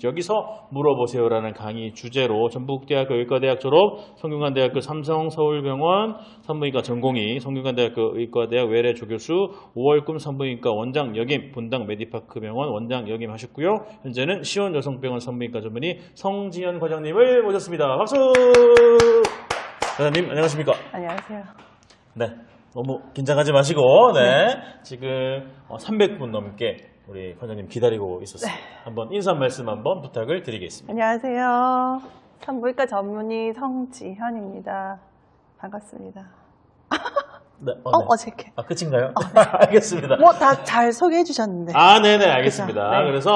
여기서 물어보세요라는 강의 주제로 전북대학교 의과대학 졸업, 성균관대학교 삼성서울병원 산부인과 전공의, 성균관대학교 의과대학 외래 조교수, 5월 꿈 산부인과 원장 역임, 분당 메디파크병원 원장 역임 하셨고요. 현재는 시원여성병원 산부인과 전문의 성지연 과장님을 모셨습니다. 박수! 과장님 안녕하십니까? 안녕하세요. 네, 너무 긴장하지 마시고 지금 300분 넘게 우리 관장님 기다리고 있었습니다. 한번 인사 말씀 한번 부탁을 드리겠습니다. 안녕하세요. 산부인과 전문의 성지현입니다. 반갑습니다. 네, 어색해. 아, 끝인가요? 알겠습니다. 뭐 다 잘 소개해 주셨는데. 아, 네네, 알겠습니다. 네. 그래서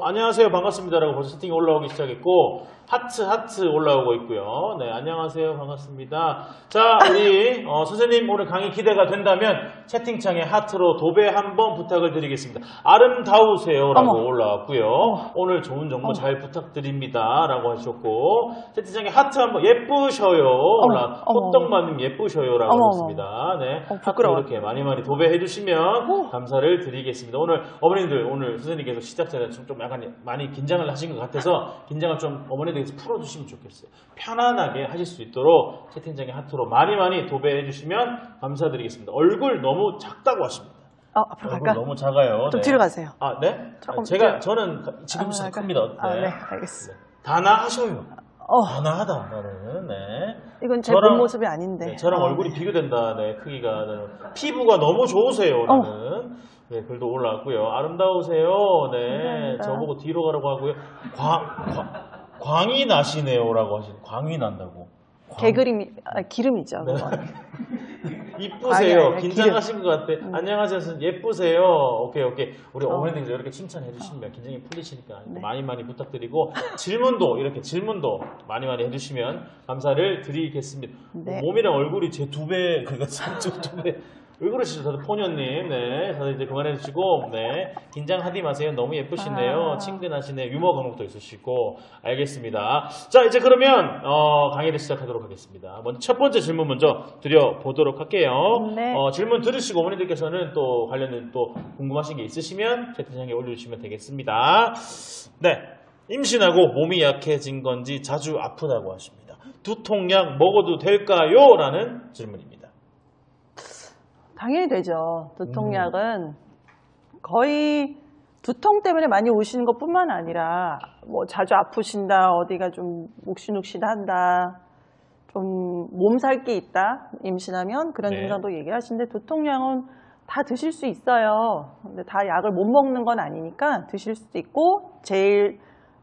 안녕하세요, 반갑습니다라고 벌써 채팅이 올라오기 시작했고 하트 올라오고 있고요. 네, 안녕하세요, 반갑습니다. 자, 우리 선생님 오늘 강의 기대가 된다면 채팅창에 하트로 도배 한번 부탁을 드리겠습니다. 아름다우세요라고 올라왔고요. 오늘 좋은 정보 잘 부탁드립니다라고 하셨고 채팅창에 하트 한번 예쁘셔요. 꽃떡마님 예쁘셔요라고 하셨습니다. 네, 부끄러워. 이렇게 많이 도배해 주시면 감사를 드리겠습니다. 오늘 어머님들 오늘 선생님께서 시작 전에 좀 약간 많이 긴장을 하신 것 같아서 긴장을 좀 어머니들께서 풀어주시면 좋겠어요. 편안하게 하실 수 있도록 채팅창에 하트로 많이 도배해 주시면 감사드리겠습니다. 얼굴 너무 작다고 하십니다. 앞으로 얼굴 갈까? 너무 작아요. 좀 뒤로 가세요. 아, 네? 저는 지금부터 큽니다. 네, 알겠습니다. 단아하셔요. 단아하다. 나는. 네. 이건 제 본 모습이 아닌데. 네, 저랑 얼굴이 비교된다. 네, 크기가. 네. 피부가 너무 좋으세요. 나는. 네, 글도 올라왔고요. 아름다우세요. 네, 감사합니다. 저보고 뒤로 가라고 하고요. 광이 나시네요라고 하시는. 광이 난다고. 기름이죠. 네. 그건. 이쁘세요. 긴장하신 것 같아. 안녕하세요. 예쁘세요. 오케이. 우리 어머니들 이렇게 칭찬해 주시면 긴장이 풀리시니까 많이 부탁드리고 질문도 많이 해주시면 감사를 드리겠습니다. 네. 몸이랑 얼굴이 제 2배, 그러니까 2배. 왜 그러시죠? 다들 포녀님. 네. 다들 이제 그만해 주시고, 네. 긴장하지 마세요. 너무 예쁘시네요. 친근하시네요. 유머 감각도 있으시고. 알겠습니다. 자, 이제 그러면, 강의를 시작하도록 하겠습니다. 먼저 첫 번째 질문 먼저 드려보도록 할게요. 네. 질문 들으시고 어머니들께서는 또 관련된 또 궁금하신 게 있으시면 채팅창에 올려주시면 되겠습니다. 네. 임신하고 몸이 약해진 건지 자주 아프다고 하십니다. 두통약 먹어도 될까요? 라는 질문입니다. 당연히 되죠. 두통약은 거의 두통 때문에 많이 오시는 것 뿐만 아니라 뭐 자주 아프신다, 어디가 좀 욱신욱신한다, 좀 몸살기 있다, 임신하면 그런 증상도 얘기를 하시는데 두통약은 다 드실 수 있어요. 근데 다 약을 못 먹는 건 아니니까 드실 수도 있고 제일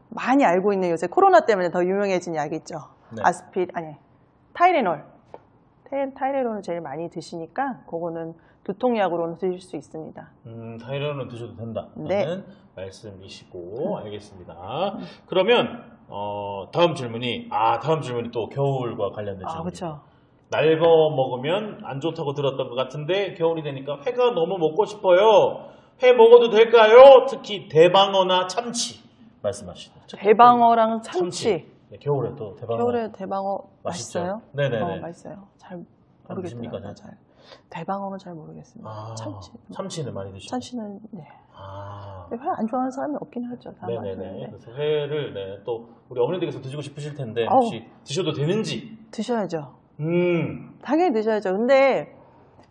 많이 알고 있는 요새 코로나 때문에 더 유명해진 약이 있죠. 타이레놀. 타이레놀을 제일 많이 드시니까 그거는 두통약으로는 드실 수 있습니다. 타이레놀은 드셔도 된다는 말씀이시고 알겠습니다. 그러면 다음 질문이 또 겨울과 관련된 질문입니다. 그렇죠. 날거 먹으면 안 좋다고 들었던 것 같은데 겨울이 되니까 회가 너무 먹고 싶어요. 회 먹어도 될까요? 특히 대방어나 참치 말씀하시죠. 대방어랑 참치. 네, 겨울에 또 대방어. 겨울에 대방어 맛있어요? 네네네. 맛있어요. 잘 모르겠어요. 대방어는 잘 모르겠습니다. 참치는 많이 드시죠? 참치는 회 안 좋아하는 사람이 없긴 하죠. 네네네. 그래서 회를 또 우리 어머니들께서 드시고 싶으실 텐데 혹시 드셔도 되는지? 드셔야죠. 당연히 드셔야죠. 근데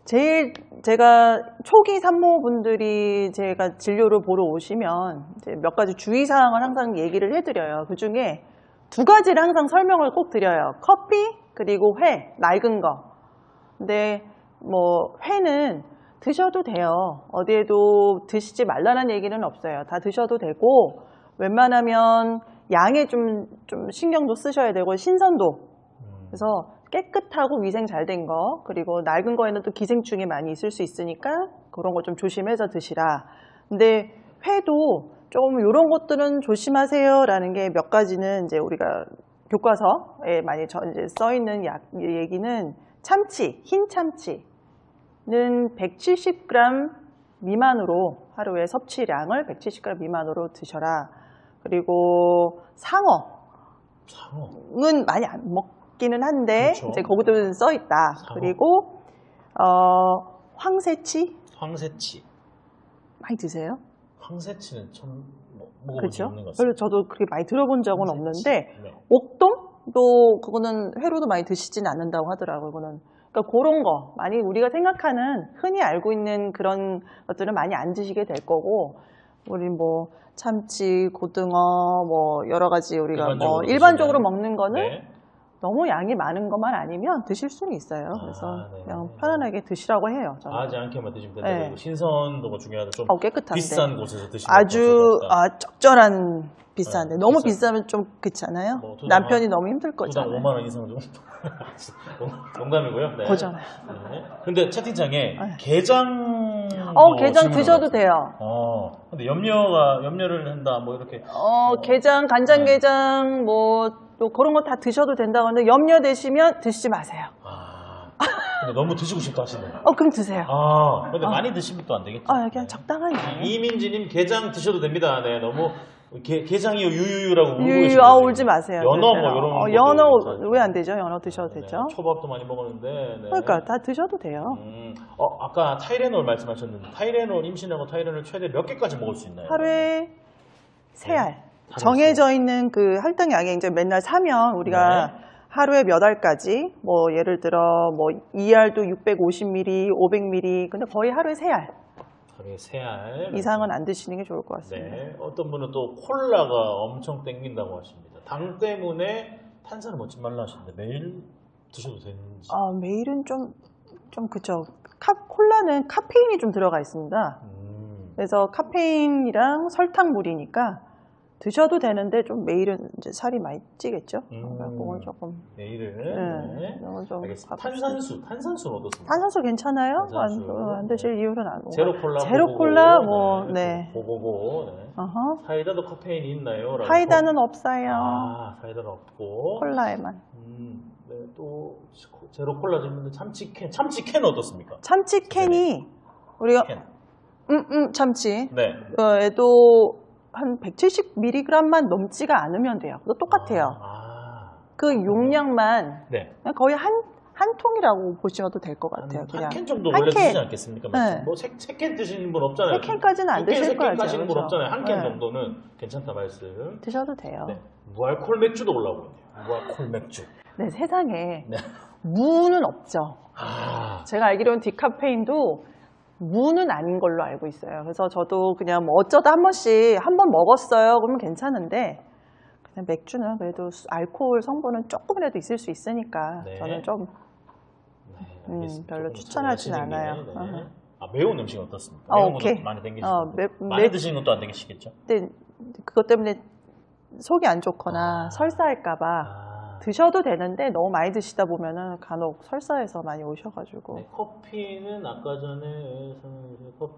제가 초기 산모분들이 제가 진료를 보러 오시면 이제 몇 가지 주의사항을 항상 얘기를 해드려요. 그 중에 2가지를 항상 설명을 꼭 드려요. 커피 그리고 회, 낡은 거. 근데 뭐 회는 드셔도 돼요. 어디에도 드시지 말라는 얘기는 없어요. 다 드셔도 되고 웬만하면 양에 좀 신경도 쓰셔야 되고 신선도. 그래서 깨끗하고 위생 잘 된 거 그리고 낡은 거에는 또 기생충이 많이 있을 수 있으니까 그런 거 좀 조심해서 드시라. 근데 회도 좀 이런 것들은 조심하세요 라는 게 몇 가지는 이제 우리가 교과서에 많이 이제 써 있는 얘기는 참치, 흰 참치는 170g 미만으로 하루에 섭취량을 170g 미만으로 드셔라. 그리고 상어는 많이 안 먹기는 한데 이제 거기도 써 있다. 그리고 황새치 황새치 많이 드세요? 황새치는 좀 먹어본 그렇죠? 적 없는 것 별로 같습니다. 저도 그렇게 많이 들어본 적은 없는데 네. 옥돔도 그거는 회로도 많이 드시진 않는다고 하더라고요. 그거는. 그러니까 그런 거 많이 우리가 생각하는 흔히 알고 있는 그런 것들은 많이 안 드시게 될 거고 우리 뭐 참치, 고등어 뭐 여러 가지 우리가 뭐 일반적으로 먹는 거는 네. 너무 양이 많은 것만 아니면 드실 수는 있어요. 그래서 네. 그냥 편안하게 드시라고 해요. 저는. 과하지 않게만 드시면 된다고. 네. 그리고 신선도가 중요하다. 좀 깨끗한데. 비싼 곳에서 드시면 아주 적절한 비싼데 네, 너무 비싸. 비싸면 좀 그렇잖아요. 뭐 두당 남편이 너무 힘들 두당 거잖아요. 5만 원 이상 정도. 농담이고요. 네. 거잖아요. 네. 근데 채팅창에 네. 게장 게장 드셔도 돼요. 근데 염려를 한다 뭐 이렇게. 게장, 간장게장 뭐 또 그런 거 다 드셔도 된다고 하는데 염려되시면 드시지 마세요. 근데 너무 드시고 싶다 하시네요. 그럼 드세요. 근데 많이 드시면 또 안 되겠죠. 그냥 적당한 양. 이민지님 게장 드셔도 됩니다. 네, 너무 게장이요 유유유라고 울고 유유, 계시죠. 울지 마세요. 연어 뭐 이런 거. 연어 왜 안 되죠? 연어 드셔도 되죠. 초밥도 많이 먹었는데. 네. 그러니까 다 드셔도 돼요. 아까 타이레놀 말씀하셨는데 타이레놀 임신하고 타이레놀 최대 몇 개까지 먹을 수 있나요? 하루에 3알. 정해져 있는 그 할당 양에 이제 맨날 사면 우리가 하루에 몇 알까지 뭐 예를 들어 뭐 2알도 650ml, 500ml 근데 거의 하루에 3알. 하루에 3알 이상은 안 드시는 게 좋을 것 같습니다. 네. 어떤 분은 또 콜라가 엄청 땡긴다고 하십니다. 당 때문에 탄산을 먹지 말라 하시는데 매일 드셔도 되는지. 매일은 좀 그쵸. 콜라는 카페인이 좀 들어가 있습니다. 그래서 카페인이랑 설탕물이니까 드셔도 되는데 좀 매일은 이제 살이 많이 찌겠죠. 그걸 조금 매일은 좀 알겠습니다. 탄산수는 어떻습니까? 탄산수 괜찮아요? 탄산수. 안 드실 이유는 안 제로 콜라 뭐 보고 사이다도 카페인이 있나요? 사이다는 없어요. 사이다는 없고 콜라에만. 네, 또 제로 콜라 질문데 참치캔 어떻습니까? 참치캔이 우리가 참치. 네. 얘도 한 170mg만 넘지가 않으면 돼요. 그거 똑같아요. 그 용량만 거의 한 통이라고 보셔도 될 것 같아요. 그냥 3캔 정도 원래 드시지 않겠습니까? 네. 뭐 3캔 드시는 분 없잖아요. 3캔까지는 안 드실 거예요. 3캔 가시는 분 그렇죠? 없잖아요. 한 캔 정도는 괜찮다 말씀. 드셔도 돼요. 네. 무알콜 맥주도 올라오고 있네요. 무알콜 맥주. 네, 세상에 무는 없죠. 제가 알기로는 디카페인도 무는 아닌 걸로 알고 있어요. 그래서 저도 그냥 뭐 어쩌다 한 번 먹었어요. 그러면 괜찮은데 그냥 맥주는 그래도 알코올 성분은 조금이라도 있을 수 있으니까 저는 좀 별로 추천하진 않아요. 매운 음식 어떻습니까? 매운 것도 많이 땡기시고 많이 드시는 것도 안 땡기시겠죠? 근데 그것 때문에 속이 안 좋거나 설사할까봐 드셔도 되는데 너무 많이 드시다 보면은 간혹 설사해서 많이 오셔가지고. 커피는 아까 전에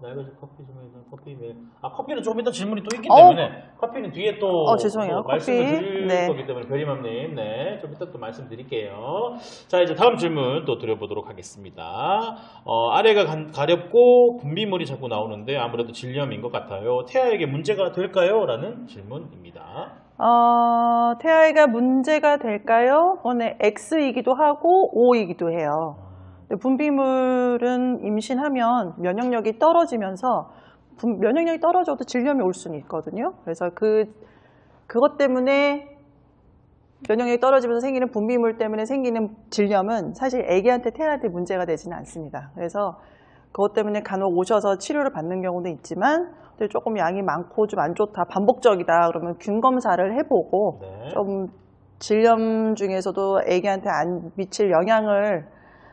날개지 커피 좀 해서 커피는 조금 이따 질문이 또 있기 때문에 커피는 뒤에 또 죄송해요. 말씀을 드릴 거기 때문에 별이맘님 좀 이따 또 말씀드릴게요. 자, 이제 다음 질문 또 드려보도록 하겠습니다. 아래가 가렵고 분비물이 자꾸 나오는데 아무래도 질염인 것 같아요. 태아에게 문제가 될까요? 라는 질문입니다. 태아가 문제가 될까요? 그거는 X이기도 하고 O이기도 해요. 분비물은 임신하면 면역력이 떨어지면서 면역력이 떨어져도 질염이 올 수는 있거든요. 그래서 그것 때문에 면역력이 떨어지면서 생기는 분비물 때문에 생기는 질염은 사실 애기한테 태아한테 문제가 되지는 않습니다. 그래서 그것 때문에 간혹 오셔서 치료를 받는 경우도 있지만 조금 양이 많고 좀 안 좋다, 반복적이다 그러면 균 검사를 해보고 좀 질염 중에서도 애기한테 안 미칠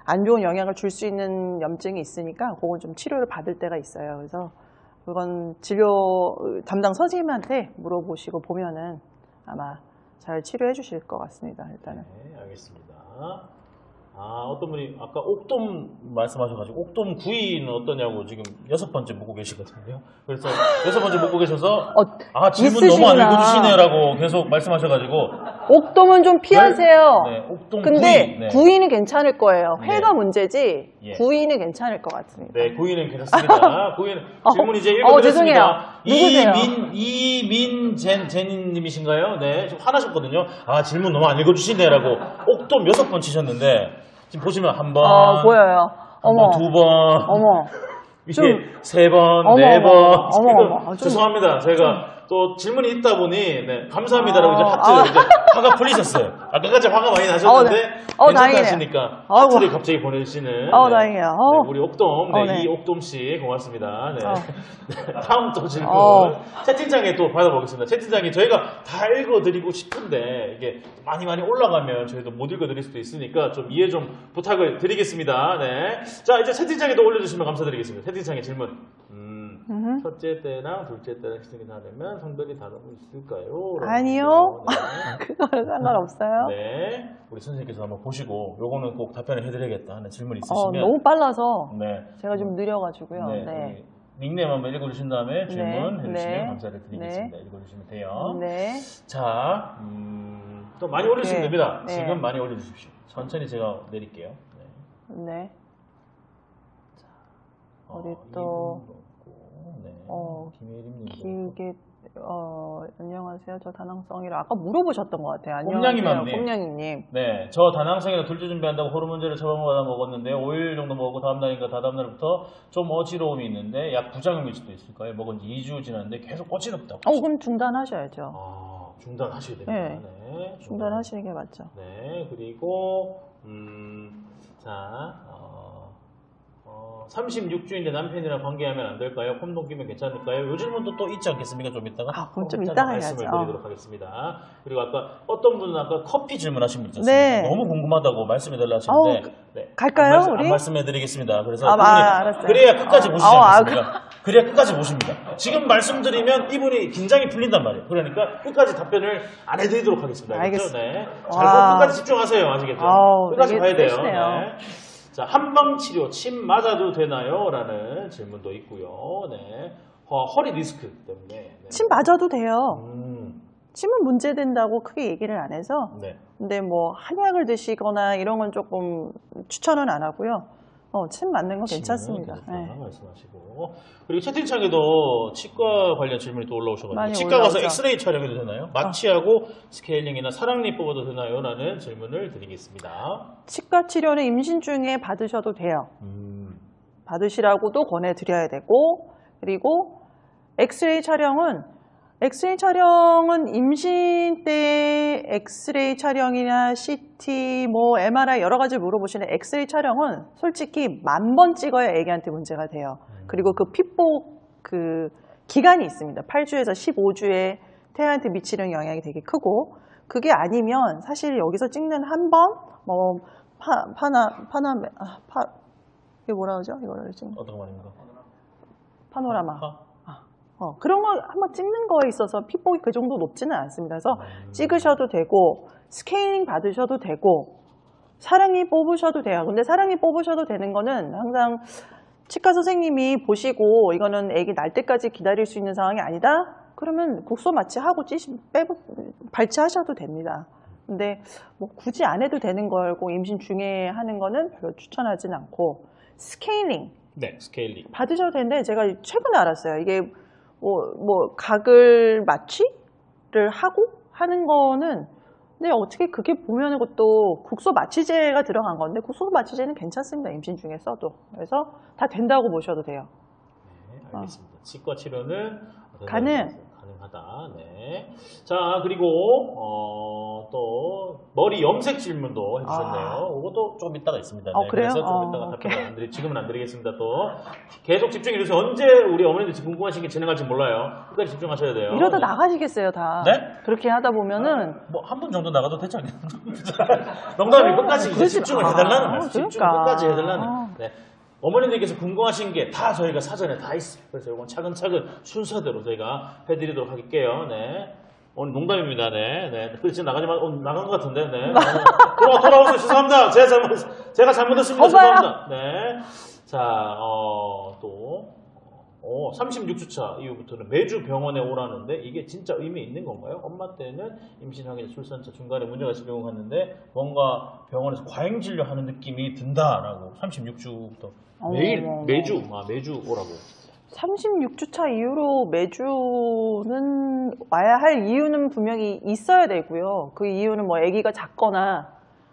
안 좋은 영향을 줄 수 있는 염증이 있으니까 그건 좀 치료를 받을 때가 있어요. 그래서 그건 진료 담당 선생님한테 물어보시고 보면은 아마 잘 치료해 주실 것 같습니다. 일단은. 네, 알겠습니다. 어떤 분이 아까 옥돔 말씀하셔가지고 옥돔 구이는 어떠냐고 지금 6번째 묻고 계시거든요. 그래서 6번째 묻고 계셔서 질문 있으시구나. 너무 안 읽어주시네라고 계속 말씀하셔가지고 옥돔은 좀 피하세요. 옥돔 근데 구이는 괜찮을 거예요. 회가 문제지 구이는 괜찮을 것 같습니다. 네, 구이는 괜찮습니다. 구이는 질문 이제 읽어드렸습니다. 누구세요? 이민제님이신가요? 네, 좀 화나셨거든요. 질문 너무 안 읽어주시네라고 옥돔 6번 치셨는데 지금 보시면 한 번, 보여요. 두 번, 어머, 이게 3번, 4번. 죄송합니다. 제가 또 질문이 있다 보니 네, 감사합니다라고 이제 하트 이제 화가 풀리셨어요. 아까까지 화가 많이 나셨는데 괜찮다시니까 하트를 갑자기 보내주시는 다행이에요. 네, 우리 옥돔 네. 이옥돔 씨 고맙습니다. 네. 다음 또 질문 채팅창에 또 받아보겠습니다. 채팅창에 저희가 다 읽어드리고 싶은데 이게 많이 올라가면 저희도 못 읽어드릴 수도 있으니까 좀 이해 좀 부탁을 드리겠습니다. 네. 자 이제 채팅창에도 올려주시면 감사드리겠습니다. 채팅창에 질문. 첫째 때랑 둘째 때랑 시즌이 다르면 성별이 다르고 있을까요? 아니요. 네. 그거는 상관없어요. 네. 우리 선생님께서 한번 보시고 요거는 꼭 답변을 해드려야겠다 하는 질문 있으시면 너무 빨라서 네. 제가 좀 느려가지고요. 네. 네. 닉네임 한번 읽어주신 다음에 질문 해주시면 네. 감사를 드리겠습니다. 읽어주시면 돼요. 네. 자, 또 많이 올리시면 됩니다. 네. 지금 많이 올려주십시오. 천천히 제가 내릴게요. 네. 자, 어디 또 네. 길게 안녕하세요. 저 다낭성이라 아까 물어보셨던 것 같아요. 꼼냥이맘님. 꼼냥이님. 네, 저 다낭성이라 둘째 준비한다고 호르몬제를 처방받아 먹었는데 5일 정도 먹고 다음 날인가 다다음 날부터 좀 어지러움이 있는데 약 부작용일 수도 있을까요? 먹은 지 2주 지났는데 계속 어지럽다고. 그럼 중단하셔야죠. 중단하셔야 됩니다. 네. 중단하시는 게 맞죠. 네, 그리고 자. 36주인데 남편이랑 관계하면 안 될까요? 콘돔 끼면 괜찮을까요? 요 질문도 또 있지 않겠습니까? 좀 이따가. 그럼 좀 이따가 말씀을 해야죠. 드리도록 하겠습니다. 그리고 아까 어떤 분은 아까 커피 질문하신 분 있었습니다. 네. 너무 궁금하다고 말씀해달라 하시는데 네. 갈까요, 우리? 안 말씀해드리겠습니다. 그래서 알았어요. 그래야 끝까지 보시지 않겠습니까? 그래야 끝까지 보십니다. 지금 말씀드리면 이분이 긴장이 풀린단 말이에요. 그러니까 끝까지 답변을 안 해드리도록 하겠습니다. 알겠죠? 네. 잘 보고 끝까지 집중하세요. 아시겠죠? 끝까지 봐야 돼요. 네. 자, 한방치료 침 맞아도 되나요? 라는 질문도 있고요. 네. 허리 디스크 때문에. 네. 침 맞아도 돼요. 침은 문제된다고 크게 얘기를 안 해서. 네. 근데 뭐 한약을 드시거나 이런 건 조금 추천은 안 하고요. 침 맞는 건 괜찮습니다. 네. 말씀하시고. 그리고 채팅창에도 치과 관련 질문이 또 올라오셔가지고 치과 올라오죠. 가서 엑스레이 촬영해도 되나요? 마취하고 스케일링이나 사랑니 뽑아도 되나요? 라는 질문을 드리겠습니다. 치과 치료는 임신 중에 받으셔도 돼요. 받으시라고도 권해드려야 되고, 그리고 엑스레이 촬영은 임신 때 엑스레이 촬영이나 CT, MRI 여러 가지 물어보시는 엑스레이 촬영은 솔직히 10,000번 찍어야 애기한테 문제가 돼요. 그리고 그 핏복 기간이 있습니다. 8주에서 15주에 태아한테 미치는 영향이 되게 크고, 그게 아니면 사실 여기서 찍는 한 번, 이게 뭐라 그러죠? 이거를 찍는 어떤 거 말입니까? 파노라마. 그런 거 한번 찍는 거에 있어서 핏복이 그 정도 높지는 않습니다. 그래서 찍으셔도 되고, 스케일링 받으셔도 되고, 사랑니 뽑으셔도 돼요. 근데 사랑니 뽑으셔도 되는 거는 항상 치과 선생님이 보시고 이거는 애기 날 때까지 기다릴 수 있는 상황이 아니다? 그러면 국소 마취하고 발치하셔도 됩니다. 근데 뭐 굳이 안 해도 되는 걸고 임신 중에 하는 거는 별로 추천하진 않고, 스케일링. 네, 스케일링. 받으셔도 되는데 제가 최근에 알았어요. 이게 가글 마취를 하고 하는 거는, 근데 어떻게 그게 보면은 그것도 국소 마취제가 들어간 건데, 국소 마취제는 괜찮습니다. 임신 중에 써도. 그래서 다 된다고 보셔도 돼요. 네, 알겠습니다. 치과 치료는 가능하다. 네. 자, 그리고 또 머리 염색 질문도 해주셨네요. 이것도 조금 이따가 있습니다. 네. 그래요? 그래서 좀 이따가 답변을 지금은 안 드리겠습니다. 또 계속 집중해주세요. 언제 우리 어머니들 궁금하신 게 진행할지 몰라요. 끝까지 집중하셔야 돼요. 이러다 나가시겠어요, 다. 네? 그렇게 하다 보면은 한 분 정도 나가도 되지 않겠나? 농담이 끝까지 이제 집중을 해달라는 말씀. 집중을 끝까지 해달라는. 네. 어머니들께서 궁금하신 게 다 저희가 사전에 다 있어요. 그래서 이건 차근차근 순서대로 저희가 해드리도록 할게요. 네. 오늘 농담입니다. 네. 지금 나가지만 나간 것 같은데. 네. 돌아오세요. 죄송합니다. 제가 잘못했습니다. 죄송합니다. 네. 자, 또 36주차 이후부터는 매주 병원에 오라는데 이게 진짜 의미 있는 건가요? 엄마 때는 임신 확인, 출산차 중간에 문제가 있을 경우 갔는데 뭔가 병원에서 과잉 진료하는 느낌이 든다라고 36주부터 매주 오라고. 36주차 이후로 매주는 와야 할 이유는 분명히 있어야 되고요. 그 이유는 뭐 아기가 작거나,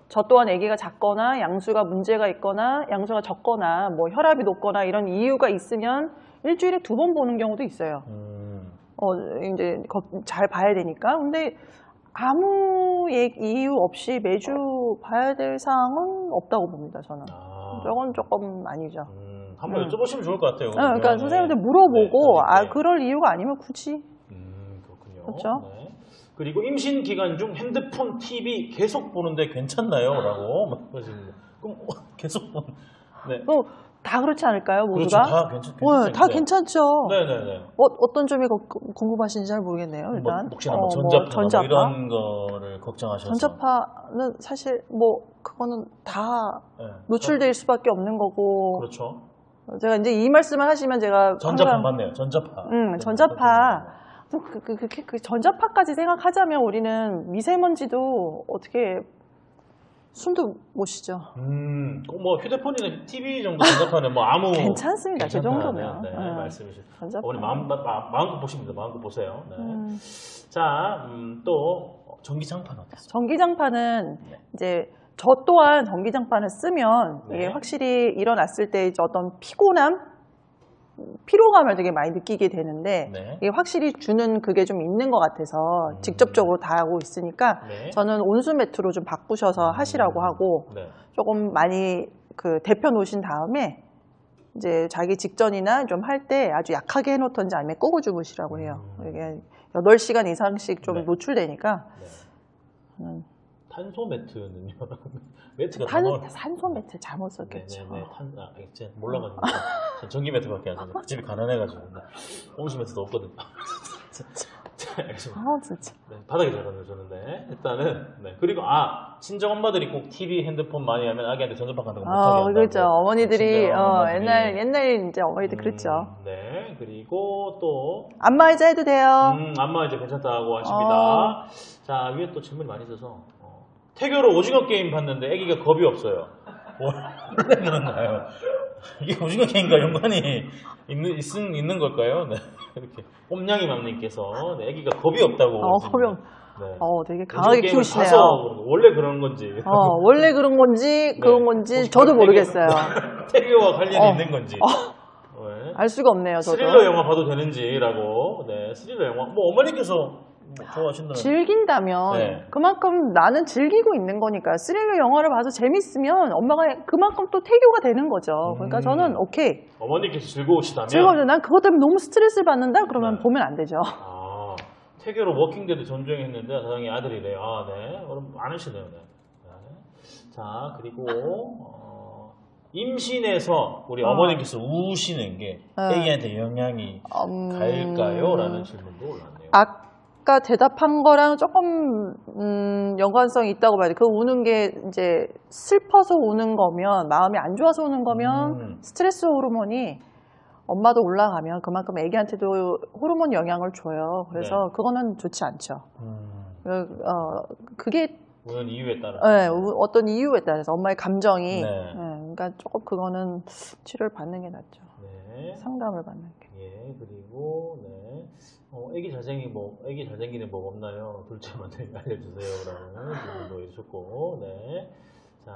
저 또한 아기가 작거나, 양수가 문제가 있거나, 양수가 적거나, 뭐 혈압이 높거나 이런 이유가 있으면 일주일에 2번 보는 경우도 있어요. 이제 잘 봐야 되니까. 근데 아무 이유 없이 매주 봐야 될 사항은 없다고 봅니다, 저는. 저건 조금 아니죠. 한번 여쭤보시면 좋을 것 같아요. 그러니까 선생님한테 물어보고, 그럴 이유가 아니면 굳이. 그렇군요. 그렇죠? 네. 그리고 임신 기간 중 핸드폰, TV 계속 보는데 괜찮나요? 라고 말씀하십니다. 그럼 계속 보는. 네. 다 그렇지 않을까요, 모두가? 그렇죠. 다 다 괜찮죠. 네네네. 어떤 점이 궁금하신지 잘 모르겠네요, 일단. 혹시나 전자파 이런 거를 걱정하셔서. 전자파는 사실 그거는 다 노출될 수밖에 없는 거고. 그렇죠. 제가 이제 이 말씀을 하시면 제가 전자파 맞네요. 전자파. 전자파. 그 전자파까지 생각하자면 우리는 미세먼지도 어떻게 숨도 못 쉬죠. 휴대폰이나 TV 정도 전자파는 아무 괜찮습니다. 그 정도면. 네, 말씀이시죠. 어머니 마음껏 보십니다. 마음껏 보세요. 네. 자, 또 전기장판 어떻습니까? 전기장판은 이제 저 또한 전기장판을 쓰면 이게 확실히 일어났을 때 어떤 피로감을 되게 많이 느끼게 되는데 이게 확실히 주는 그게 좀 있는 것 같아서 직접적으로 다 하고 있으니까 저는 온수 매트로 좀 바꾸셔서 하시라고 하고 조금 많이 데펴 놓으신 다음에 이제 자기 직전이나 좀 할 때 아주 약하게 해놓던지 아니면 끄고 주무시라고 해요. 이게 8시간 이상씩 좀 노출되니까. 탄소 매트는요? 매트가 산소 매트 잘못 썼겠죠. 제가 몰라가지고 전기 매트밖에 안 쓰는데 집이 가난해가지고 온수 매트도 없거든요. 진짜. 바닥에 잘 던져줬는데 일단은 그리고 친정 엄마들이 꼭 TV, 핸드폰 많이 하면 아기한테 전자파 같은 거 못하게 한다고. 그렇죠. 어머니들이 옛날 이제 어머니들 그랬죠. 네. 그리고 또 안마의자 해도 돼요. 안마의자 괜찮다고 하십니다. 자, 위에 또 질문이 많이 있어서 태교로 오징어 게임 봤는데 아기가 겁이 없어요. 원래 그런가요? 이게 오징어 게임과 연관이 있는 걸까요? 네. 이렇게 옴냥이맘님께서 아기가 겁이 없다고. 되게 강하게 키우시네요. 원래 그런 건지. 원래 그런 건지 그런 건지 저도 모르겠어요. 태교와 관련이 있는 건지. 알 수가 없네요. 저도. 스릴러 영화 봐도 되는지라고. 스릴러 영화. 어머니께서 좋아하신다는. 즐긴다면 그만큼 나는 즐기고 있는 거니까 스릴러 영화를 봐서 재밌으면 엄마가 그만큼 또 태교가 되는 거죠. 그러니까 저는 오케이. 어머니께서 즐거우시다면. 난 그것 때문에 너무 스트레스를 받는다? 그러면 보면 안 되죠. 태교로 워킹데드 전주행했는데 사장이 아들이래요. 그럼 안 하시네요. 자, 그리고 임신해서 우리 어머니께서 우시는 게 애기한테 영향이 갈까요? 라는 질문도 올랐네요. 아까 대답한 거랑 조금 연관성이 있다고 봐야 돼. 그 우는 게 이제 슬퍼서 우는 거면, 마음이 안 좋아서 우는 거면 스트레스 호르몬이 엄마도 올라가면 그만큼 애기한테도 호르몬 영향을 줘요. 그래서 그거는 좋지 않죠. 그게 우는 이유에 따라. 어떤 이유에 따라서 엄마의 감정이. 그러니까 조금 그거는 치료를 받는 게 낫죠. 상담을 받는 게. 그리고 애기 잘생기는 법 없나요? 둘째한테 알려주세요라는 질문도 해주셨고. 자,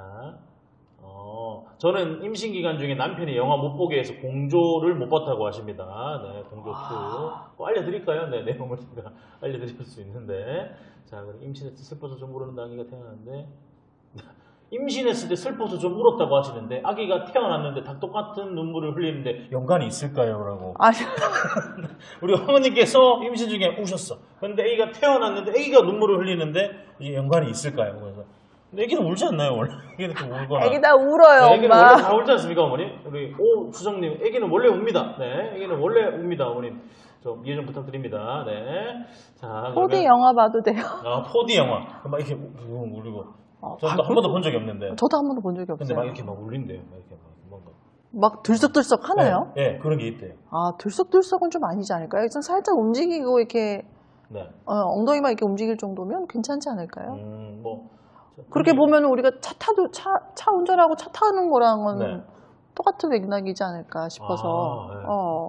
저는 임신 기간 중에 남편이 영화 못 보게 해서 공조를 못 봤다고 하십니다. 공조2. 알려드릴까요? 내용을 제가 알려드릴 수 있는데. 자, 임신했을 때 슬퍼서 좀 우는 아기가 태어났는데. 임신했을 때 슬퍼서 좀 울었다고 하시는데 아기가 태어났는데 다 똑같은 눈물을 흘리는데 연관이 있을까요? 라고. 우리 어머니께서 임신 중에 우셨어. 그런데 아기가 태어났는데 아기가 눈물을 흘리는데 이게 연관이 있을까요? 그래서 근데 아기는 울지 않나요? 원래 아기는 울거나. 아기 다 울어요. 아기는 엄마. 원래 다 울지 않습니까, 어머니? 우리 오수정님, 아기는 원래 웁니다. 아기는 원래 웁니다, 어머님. 좀 이해 좀 부탁드립니다. 자, 4D 영화 봐도 돼요. 4D 영화. 막 이렇게 울고. 저도 한 번도 본 적이 없는데. 저도 한 번도 본 적이 없어요. 근데 막 이렇게 울린대요. 막 들썩들썩 하나요? 그런 게 있대요. 들썩들썩은 좀 아니지 않을까요? 좀 살짝 움직이고 이렇게 엉덩이만 이렇게 움직일 정도면 괜찮지 않을까요? 그렇게 보면 우리가 차 운전하고 차 타는 거랑은 똑같은 맥락이지 않을까 싶어서.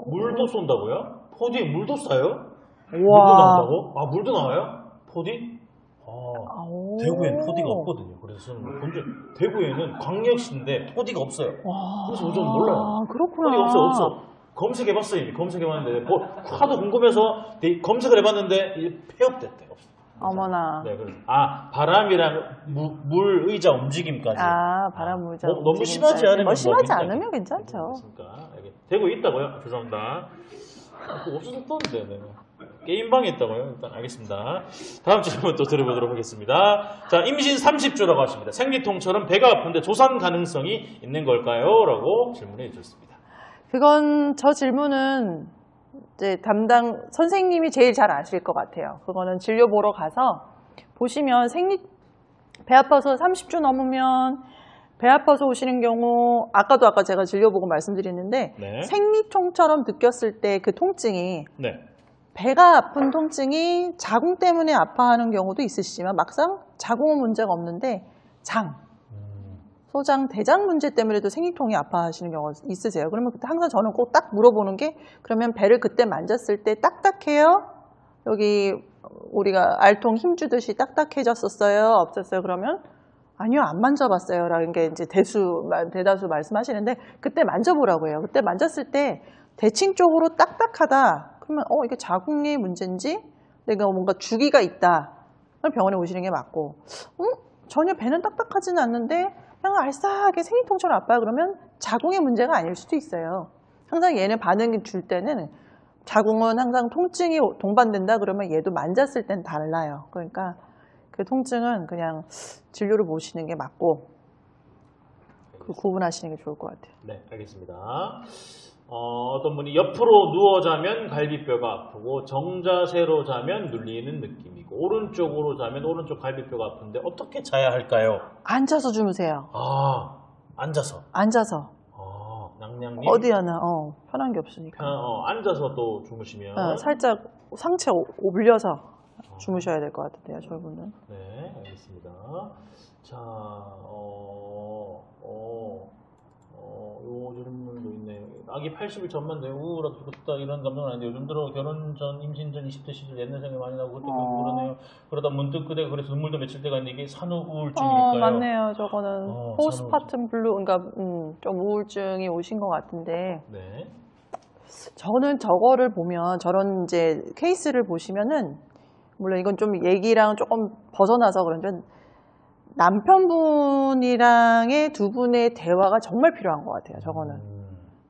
물도 쏜다고요? 4D에 물도 쏴요? 와. 물도 나온다고? 물도 나와요? 4D? 대구엔 4D가 없거든요. 그래서 대구에는 광역시인데 4D가 없어요. 그래서 좀 몰라요. 그렇구나. 4D 없어. 검색해봤어요. 이미 검색해봤는데 하도 궁금해서 검색을 해봤는데 폐업됐대. 어머나. 네, 바람이랑 물 의자 움직임까지. 바람 의자. 너무 심하지 않으면 심하지 않으면 괜찮죠. 되고 있다고요? 죄송합니다. 없어졌던데. 네. 게임방에 있다고요? 일단 알겠습니다. 다음 질문 또 들어보도록 하겠습니다. 자, 임신 30주라고 하십니다. 생리통처럼 배가 아픈데 조산 가능성이 있는 걸까요? 라고 질문해 주셨습니다. 그건 저 질문은 이제 담당 선생님이 제일 잘 아실 것 같아요. 그거는 진료 보러 가서 보시면 배 아파서 30주 넘으면 배 아파서 오시는 경우 아까 제가 진료 보고 말씀드렸는데 네. 생리통처럼 느꼈을 때 그 통증이 네. 배가 아픈 통증이 자궁 때문에 아파하는 경우도 있으시지만 막상 자궁은 문제가 없는데 소장, 대장 문제 때문에도 생리통이 아파하시는 경우가 있으세요. 그러면 그때 항상 저는 꼭 딱 물어보는 게 그러면 배를 그때 만졌을 때 딱딱해요? 여기 우리가 알통 힘주듯이 딱딱해졌었어요? 없었어요? 그러면 아니요, 안 만져봤어요. 라는 게 이제 대다수 말씀하시는데 그때 만져보라고 해요. 그때 만졌을 때 대칭 쪽으로 딱딱하다. 그러면 이게 자궁의 문제인지 내가 뭔가 주기가 있다. 병원에 오시는 게 맞고 전혀 배는 딱딱하지는 않는데 그냥 알싸하게 생리통처럼 아파요. 그러면 자궁의 문제가 아닐 수도 있어요. 항상 얘는 반응이 줄 때는 자궁은 항상 통증이 동반된다 그러면 얘도 만졌을 땐 달라요. 그러니까 그 통증은 그냥 진료를 보시는 게 맞고 그 구분하시는 게 좋을 것 같아요. 네, 알겠습니다. 어떤 분이 옆으로 누워 자면 갈비뼈가 아프고 정자세로 자면 눌리는 느낌이고 오른쪽으로 자면 오른쪽 갈비뼈가 아픈데 어떻게 자야 할까요? 앉아서 주무세요. 앉아서. 낭냥님. 어디 하나 편한 게 없으니까. 앉아서 또 주무시면. 살짝 상체 올려서 주무셔야 될 것 같은데요, 저분은. 네, 알겠습니다. 자, 요 질문도 있네요. 아기 80일 전만 내 우울하다 죽었다 이런 감정은 아닌데 요즘 들어 결혼 전, 임신 전 20대 시절 옛날 생각이 많이 나고 그때 그러네요. 그러다 문득 그대가 그래서 눈물도 며칠 때가 있는데 이게 산후 우울증일까요? 맞네요. 저거는 포스트파텀 블루, 그러니까 좀 우울증이 오신 것 같은데. 네. 저는 저거를 보면 저런 이제 케이스를 보시면은 물론 이건 좀 얘기랑 조금 벗어나서 그런데 남편분이랑의 두 분의 대화가 정말 필요한 것 같아요. 저거는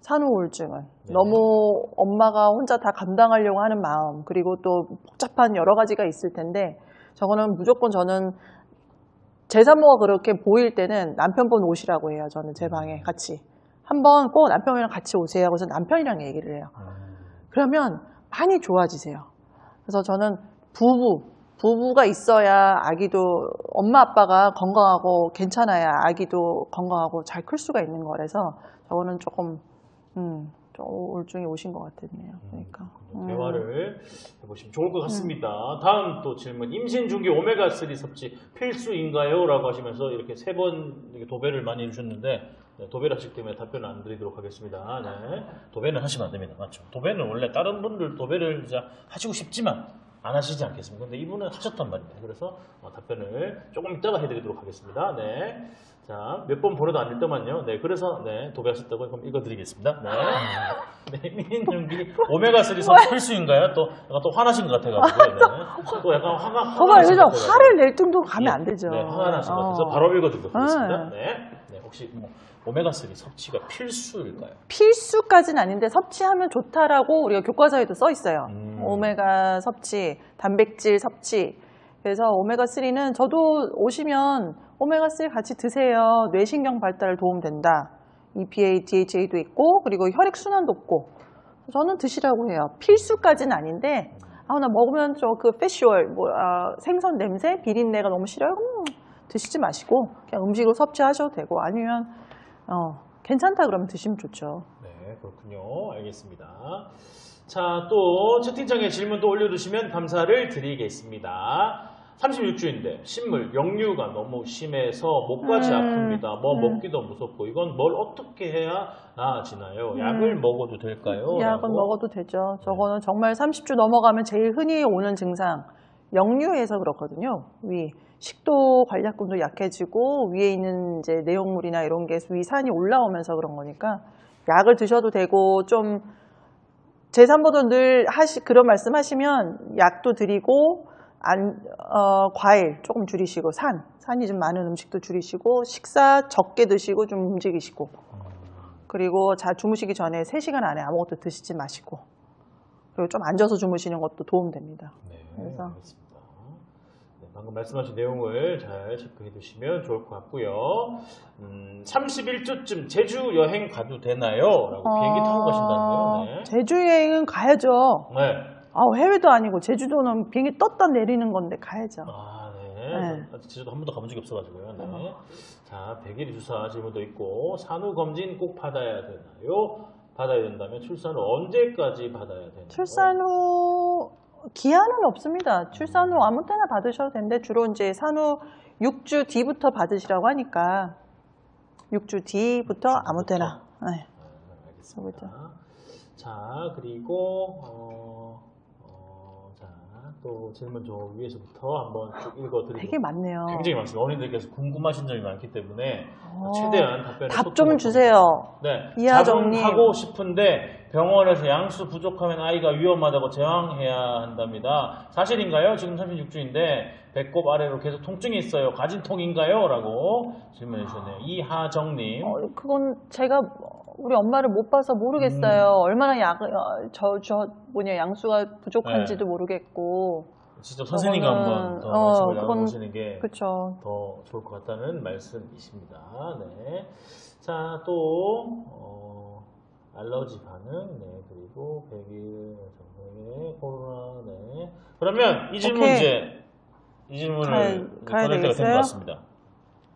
산후 우울증은 너무 엄마가 혼자 다 감당하려고 하는 마음 그리고 또 복잡한 여러 가지가 있을 텐데 저거는 무조건 저는 제 산모가 그렇게 보일 때는 남편분 오시라고 해요. 저는 제 방에 같이 한번 꼭 남편이랑 같이 오세요. 그래서 남편이랑 얘기를 해요. 그러면 많이 좋아지세요. 그래서 저는 부부가 있어야 아기도 엄마 아빠가 건강하고 괜찮아야 아기도 건강하고 잘 클 수가 있는 거라서 저거는 조금 좀 우울증이 오신 것 같았네요. 그러니까 대화를 해보시면 좋을 것 같습니다. 다음 또 질문. 임신 중기 오메가3 섭취 필수인가요? 라고 하시면서 이렇게 3번 도배를 많이 해주셨는데 도배를 하시기 때문에 답변을 안 드리도록 하겠습니다. 네. 도배는 하시면 안 됩니다. 맞죠? 도배는 원래 다른 분들 도배를 이제 하시고 싶지만 안 하시지 않겠습니까? 근데 이분은 하셨단 말입니다. 그래서 답변을 조금 이따가 해드리도록 하겠습니다. 네. 자, 몇 번 보내도 안 읽더만요. 네, 그래서, 도배하셨다고 그럼 읽어드리겠습니다. 네. 임신중기 오메가3 섭취 필수인가요? 또, 약간 또 화나신 것 같아가지고. 네. 또 약간 그래서 화를 낼 정도로 가면 안 되죠. 네, 화가 나신 것 같아서 바로 읽어드리도록 하겠습니다. 네. 혹시 오메가3 섭취가 필수일까요? 필수까지는 아닌데 섭취하면 좋다라고 우리가 교과서에도 써 있어요. 오메가 섭취, 단백질 섭취. 그래서 오메가3는 저도 오시면 오메가3 같이 드세요. 뇌신경 발달에 도움된다. EPA, DHA도 있고 그리고 혈액순환도 높고 저는 드시라고 해요. 필수까지는 아닌데 나 먹으면 저 그 패시얼 생선 냄새, 비린내가 너무 싫어요. 드시지 마시고 그냥 음식으로 섭취하셔도 되고 아니면 괜찮다 그러면 드시면 좋죠. 네, 그렇군요. 알겠습니다. 자, 또 채팅창에 질문도 올려주시면 감사를 드리겠습니다. 36주인데 신물, 역류가 너무 심해서 목까지 아픕니다. 먹기도 무섭고 이건 뭘 어떻게 해야 나아지나요? 약을 먹어도 될까요? 약은 먹어도 되죠. 저거는 정말 30주 넘어가면 제일 흔히 오는 증상 역류해서 그렇거든요. 식도 관략근도 약해지고 위에 있는 이제 내용물이나 이런 게 위산이 올라오면서 그런 거니까 약을 드셔도 되고 좀 제 산모도 늘 그런 말씀 하시면 약도 드리고, 과일 조금 줄이시고, 산이 좀 많은 음식도 줄이시고, 식사 적게 드시고 좀 움직이시고, 그리고 주무시기 전에 3시간 안에 아무것도 드시지 마시고, 그리고 좀 앉아서 주무시는 것도 도움됩니다. 네, 그래서 알겠습니다. 네, 방금 말씀하신 내용을 잘 체크해 두시면 좋을 것 같고요. 31주쯤 제주 여행 가도 되나요? 라고 비행기 타고 가신다는데요. 네. 제주 여행은 가야죠. 네. 해외도 아니고 제주도는 비행기 떴다 내리는 건데 가야죠. 네. 제주도 한 번도 가본 적이 없어가지고요. 네. 자, 100일 주사 질문도 있고, 산후 검진 꼭 받아야 되나요? 받아야 된다면 출산 후 언제까지 받아야 되나요? 출산 후 기한은 없습니다. 출산 후 아무 때나 받으셔도 되는데 주로 이제 산후 6주 뒤부터 받으시라고 하니까 6주 뒤부터 아무 때나. 네. 알겠습니다. 자, 그리고 자, 또 질문 저 위에서부터 한번 쭉 읽어드리도록. 되게 많네요. 굉장히 많습니다. 어린이들께서 궁금하신 점이 많기 때문에 최대한 답변을 답 좀 주세요. 네, 이하정님. 자궁하고 싶은데 병원에서 양수 부족하면 아이가 위험하다고 제왕해야 한답니다. 사실인가요? 지금 36주인데 배꼽 아래로 계속 통증이 있어요. 가진통인가요? 라고 질문해 주셨네요. 이하정님. 그건 제가 우리 엄마를 못 봐서 모르겠어요. 얼마나 양수가 부족한지도 모르겠고. 직접 선생님과 한번 더 말씀을 나눠보시는 게 그쵸. 더 좋을 것 같다는 말씀이십니다. 네. 자, 또 알러지 반응, 네, 그리고 100일 정도의 코로나, 네. 그러면 이 질문 이 질문을 꺼낼 때가 된 것 같습니다.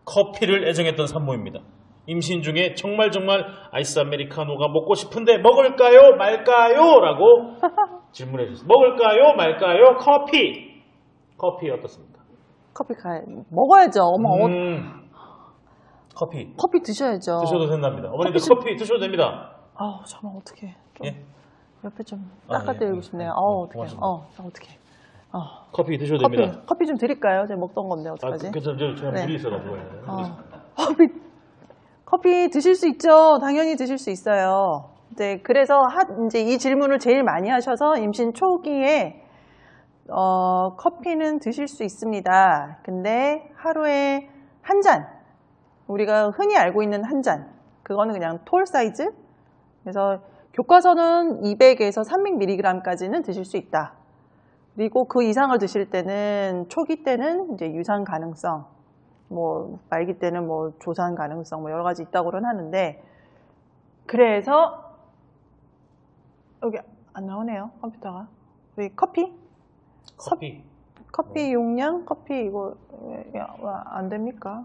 커피를 애정했던 산모입니다. 임신 중에 정말 아이스 아메리카노가 먹고 싶은데 먹을까요 말까요? 라고 질문해 주셨습니다. 먹을까요 말까요? 커피 어떻습니까? 커피 먹어야죠. 커피 드셔야죠. 드셔도 된답니다. 어머니들 커피 드셔도 됩니다. 잠깐만 어떡해. 예? 옆에 좀 닦아드리고 싶네요. 어떡해. 어떡해. 커피 드셔도 됩니다. 커피 좀 드릴까요? 제가 먹던 건데 어떡하지? 제가 물이 있어가지고. 커피 드실 수 있죠. 당연히 드실 수 있어요. 네, 그래서 이제 이 질문을 제일 많이 하셔서 임신 초기에 커피는 드실 수 있습니다. 근데 하루에 한 잔, 우리가 흔히 알고 있는 한 잔, 그거는 그냥 톨 사이즈. 그래서 교과서는 200에서 300mg까지는 드실 수 있다. 그리고 그 이상을 드실 때는 초기 때는 이제 유산 가능성, 말기 때는 조산 가능성, 여러 가지 있다고는 하는데, 그래서 여기 안 나오네요, 컴퓨터가. 여기 커피 용량, 커피 이거 안 됩니까?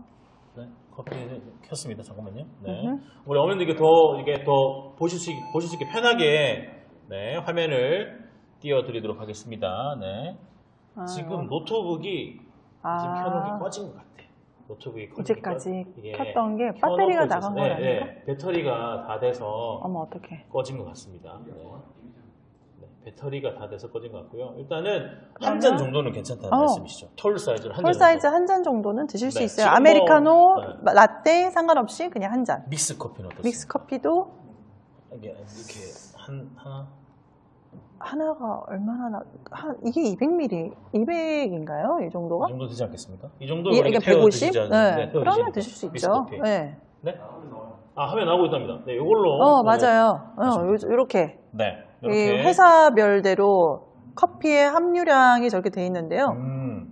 네, 커피 켰습니다. 잠깐만요. 네, 우리 어머님들께 더 보실 수 있게 편하게 네, 화면을 띄워드리도록 하겠습니다. 네, 지금 노트북이 지금 켜놓은 게 꺼진 것 같아요. 노트북이 이제까지 켰던 게 배터리가 나간 건 아닌가? 네, 배터리가 다 돼서 어떡해. 꺼진 것 같습니다. 네, 배터리가 다 돼서 꺼진 것 같고요. 일단은 한 잔 정도는 괜찮다는 말씀이시죠? 톨 사이즈로 한 잔. 톨 사이즈 한 잔 정도는 드실 수 있어요. 아메리카노, 라떼 상관없이 그냥 한 잔. 믹스 커피는 어떻습니까? 믹스 커피도 이렇게 하나가 얼마나 이게 200ml, 200인가요? 이 정도가? 이 정도 되지 않겠습니까? 이 정도 이게 150? 네, 그러면 드실 수 있죠. 네. 네? 화면 나오고 있답니다. 네, 이걸로. 맞아요. 이렇게. 네. 이 회사별대로 커피의 함유량이 저렇게 돼 있는데요.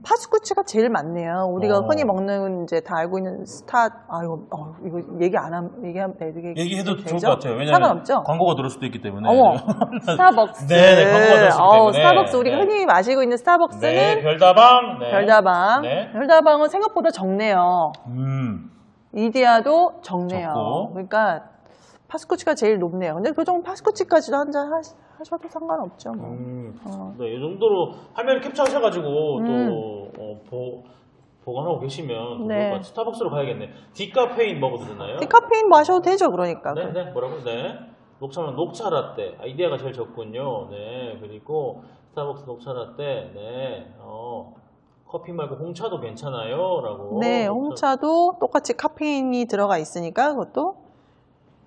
파스쿠치가 제일 많네요. 우리가 흔히 먹는 이제 다 알고 있는 이거 얘기해도 되죠? 좋을 것 같아요. 왜냐면 상관없죠? 광고가 들을 수도 있기 때문에. 스타벅스. 네, 광고가 들을 수 있기 때문에. 스타벅스 우리가 흔히 마시고 있는 스타벅스는 네, 별다방. 네. 별다방. 네. 별다방은 생각보다 적네요. 이디야도 적네요. 적고. 그러니까 파스쿠치가 제일 높네요. 근데 그 정도 파스쿠치까지도 한 잔 하셔도 상관없죠. 네, 이 정도로 화면을 캡처하셔가지고 또 보관하고 계시면 좋을 것 같아요. 스타벅스로 가야겠네. 디카페인 먹어도 되나요? 디카페인 마셔도 되죠, 그러니까. 네, 뭐라고? 네. 녹차 라떼. 아이디어가 제일 적군요. 네, 그리고 스타벅스 녹차 라떼. 네, 커피 말고 홍차도 괜찮아요? 라고. 네, 홍차도 똑같이 카페인이 들어가 있으니까 그것도.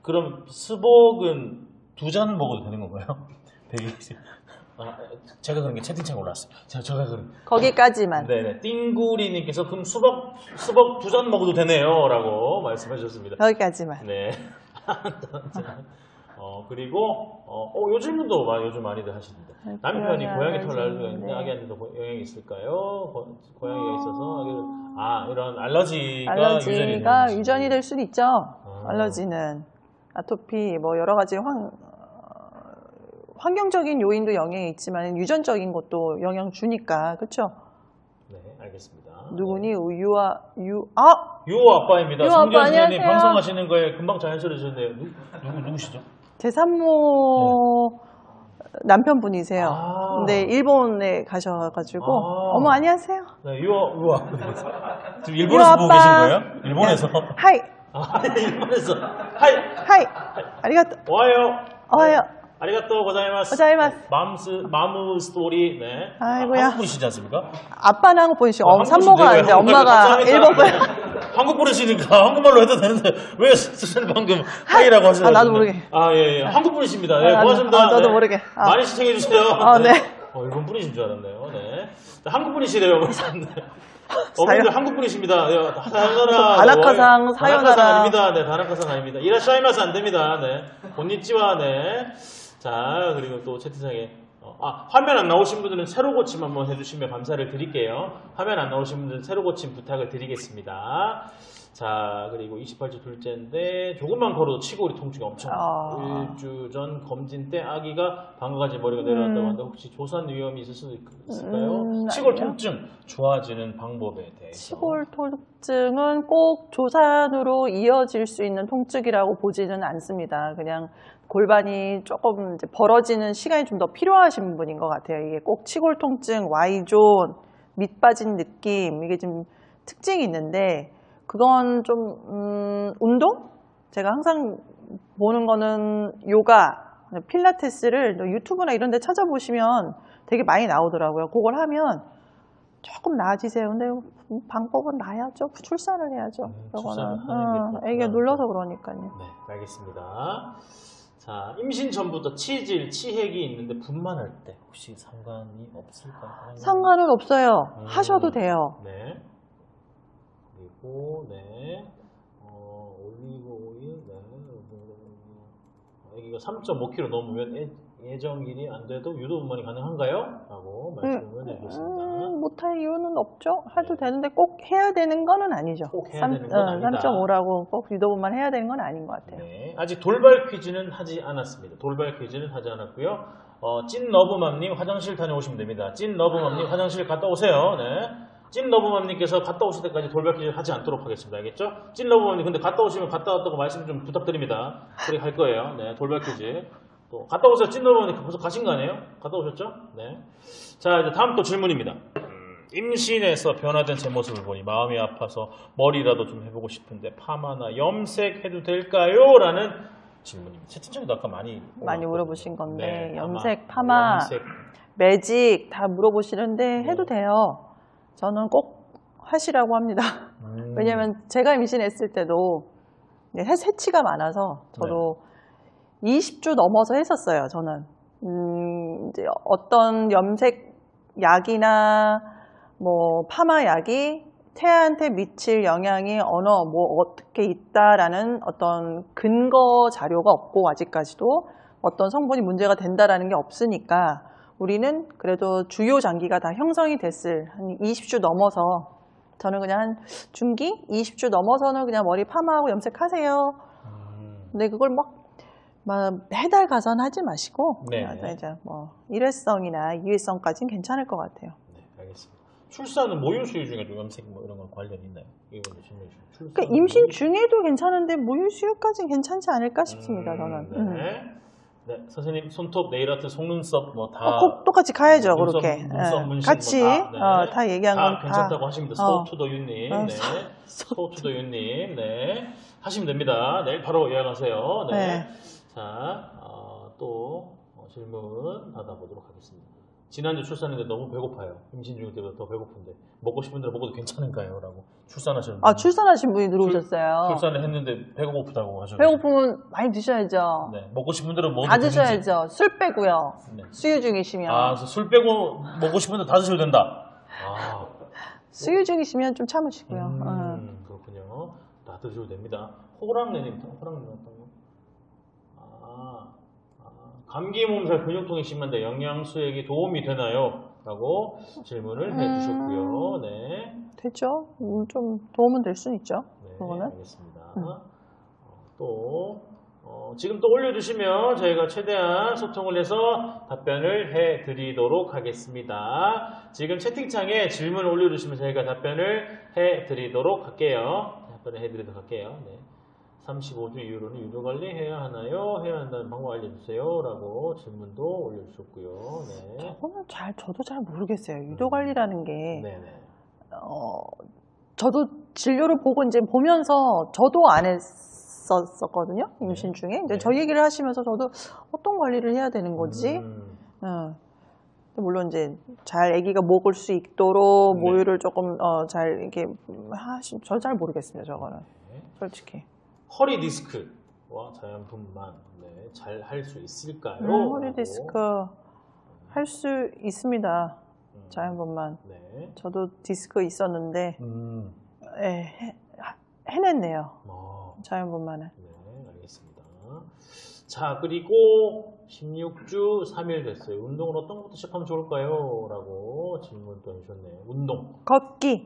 그럼 스벅은 2잔 먹어도 되는 건가요? 제가 그런 게 채팅창에 올라왔어요. 제가 그런. 거기까지만. 네네. 띵구리님께서 그럼 수박 2잔 먹어도 되네요. 라고 말씀해 주셨습니다. 거기까지만. 네. 그리고, 요즘도 요즘 많이들 하시는데. 남편이 고양이 털 알러지가 있는데 아기한테도 영향이 있을까요? 고양이가 있어서 이런 알러지가 유전이 될 수는 있죠. 알러지는. 아토피, 뭐 여러 가지 환경적인 요인도 영향이 있지만 유전적인 것도 영향 주니까. 그렇죠? 네, 알겠습니다. 누구니? 네. 유호 아빠입니다. 성지현 선생님 방송하시는 거에 금방 자연스러워 주셨네요. 누구시죠? 제 산모 남편분이세요. 근데 일본에 가셔가지고 어머 안녕하세요. 네, 유호 지금 일본에서 보고 계신 거예요? 일본에서? 하이. 일본에서 하이. 아리가또. 와요. 아리가또 고자이마스. 마무 스토리. 네. 아이고야. 한국 분이시지 않습니까? 아빠는 한국 분이시고 산모가 이제 엄마가 일본 분. 한국 분이시니까 한국말로 해도 되는데 왜 선생님 방금 하이라고 하시나요? 나도 모르게. 예. 한국 분이십니다. 네, 고맙습니다. 저도 모르게. 많이 시청해 주세요. 네. 일본 분이신 줄 알았네요. 네. 한국 분이시래요. 어머니들 한국 분이십니다. 사요나라. 다나카상 사요나라. 아닙니다. 네, 다나카상 아닙니다. 이라샤이마스 안 됩니다. 네. 곤니찌와 네. 자, 그리고 또 채팅창에 화면 안 나오신 분들은 새로 고침 한번 해주시면 감사를 드릴게요. 화면 안 나오신 분들은 새로 고침 부탁을 드리겠습니다. 자, 그리고 28주 둘째인데 조금만 걸어도 치골이 통증이 엄청 일주 전 검진 때 아기가 방금까지 머리가 내려왔다고 하는데 혹시 조산 위험이 있을 수도 있을까요? 치골 통증 좋아지는 방법에 대해서. 치골 통증은 꼭 조산으로 이어질 수 있는 통증이라고 보지는 않습니다. 그냥 골반이 조금 이제 벌어지는 시간이 좀 더 필요하신 분인 것 같아요. 이게 꼭 치골 통증, Y존, 밑 빠진 느낌, 이게 좀 특징이 있는데 그건 좀 운동? 제가 항상 보는 거는 요가, 필라테스를 유튜브나 이런 데 찾아보시면 되게 많이 나오더라고요. 그걸 하면 조금 나아지세요. 근데 방법은 나야죠. 출산을 해야죠. 애기가 눌러서 그러니까요. 네, 알겠습니다. 자, 임신 전부터 치질, 치핵이 있는데 분만할 때 혹시 상관이 없을까요? 상관은 없어요. 하셔도 돼요. 네. 그리고 올리브 오일, 아기가 3.5kg 넘으면 예정일이 안 돼도 유도 분만이 가능한가요? 라고 말씀을 해주셨습니다. 못할 이유는 없죠. 해도 되는데 꼭 해야 되는 거는 아니죠. 꼭 해야 되는 건 아니다. 3.5라고 꼭 유도 분만 해야 되는 건 아닌 것 같아요. 네, 아직 돌발 퀴즈는 하지 않았습니다. 돌발 퀴즈는 하지 않았고요. 찐러브맘님 화장실 다녀오시면 됩니다. 찐러브맘님 화장실 갔다 오세요. 네. 찐러브맘님께서 갔다 오실 때까지 돌발 퀴즈 하지 않도록 하겠습니다. 알겠죠? 찐러브맘님 근데 갔다 오시면 갔다 왔다고 말씀 좀 부탁드립니다. 그렇게 할 거예요. 네, 돌발 퀴즈. 또 갔다 오세요. 찐러브맘님 벌써 가신 거 아니에요? 갔다 오셨죠? 네. 자, 이제 다음 또 질문입니다. 임신해서 변화된 제 모습을 보니 마음이 아파서 머리라도 좀 해보고 싶은데 파마나 염색해도 될까요? 라는 질문입니다. 채팅창에도 아까 많이 물어보신 건데 네, 염색, 파마, 매직 다 물어보시는데 해도 돼요. 저는 꼭 하시라고 합니다. 왜냐면 제가 임신했을 때도 새치가 많아서 저도 20주 넘어서 했었어요. 저는 이제 어떤 염색 약이나 뭐 파마 약이 태아한테 미칠 영향이 어떻게 있다라는 어떤 근거 자료가 없고 아직까지도 어떤 성분이 문제가 된다라는 게 없으니까 우리는 그래도 주요 장기가 다 형성이 됐을 한 20주 넘어서 저는 그냥 한 중기 20주 넘어서는 그냥 머리 파마하고 염색하세요. 근데 그걸 막 매달 가서는 하지 마시고 이제 뭐 일회성이나 이회성까지는 괜찮을 것 같아요. 네, 알겠습니다. 출산은 모유 수유 중에 좀 염색 뭐 이런 건 관련이 있나요? 그러니까 임신 중에도 괜찮은데 모유 수유까지는 괜찮지 않을까 싶습니다. 저는. 네, 선생님 손톱, 네일아트, 속눈썹 뭐 다 똑같이 가야죠. 그렇게 눈썹 문신 같이 뭐 다 얘기한 건 다 괜찮다고 하십니다. 소투더유님, 소투더유님, 네, 하시면 됩니다. 내일 바로 예약하세요. 네. 자, 또 질문 받아보도록 하겠습니다. 지난주 출산했는데 너무 배고파요. 임신 중일 때보다 더 배고픈데 먹고 싶은 대로 먹어도 괜찮은가요? 라고 출산하시는 분. 아, 출산하신 분이 들어오셨어요. 출산을 했는데 배가 고프다고 하셨어요. 배고프면 많이 드셔야죠. 네, 먹고 싶은 대로 먹어도 다 되는지. 드셔야죠. 술 빼고요. 네. 수유 중이시면. 아, 그래서 술 빼고 먹고 싶은 대로 다 드셔도 된다. 아, 수유 중이시면 좀 참으시고요. 그렇군요. 다 드셔도 됩니다. 호랑내님 어떤 거? 감기 몸살 근육통이 심한데 영양수액이 도움이 되나요? 라고 질문을 해주셨고요. 네. 되죠. 좀 도움은 될 수는 있죠. 네, 그거는. 알겠습니다. 지금 또 올려주시면 저희가 최대한 소통을 해서 답변을 해드리도록 하겠습니다. 지금 채팅창에 질문 올려주시면 저희가 답변을 해드리도록 할게요. 네. 35주 이후로는 유도관리 해야 하나요? 해야 한다는 방법 알려주세요. 라고 질문도 올려주셨고요. 네. 저도 잘 모르겠어요. 유도관리라는 게. 네네. 저도 진료를 보고 이제 보면서 저도 안 했었거든요. 임신 중에. 이제 저 얘기를 하시면서 저도 어떤 관리를 해야 되는 거지? 물론 이제 잘 아기가 먹을 수 있도록 모유를 조금 잘 이렇게 저 잘 모르겠습니다. 저거는. 솔직히. 허리 디스크와 자연분만 잘 할 수 있을까요? 허리 디스크 할 수 있습니다. 자연분만. 네. 저도 디스크 있었는데 해냈네요. 자연분만은. 네, 알겠습니다. 자, 그리고 16주 3일 됐어요. 운동은 어떤 것부터 시작하면 좋을까요? 라고 질문 또 해주셨네요. 운동. 걷기.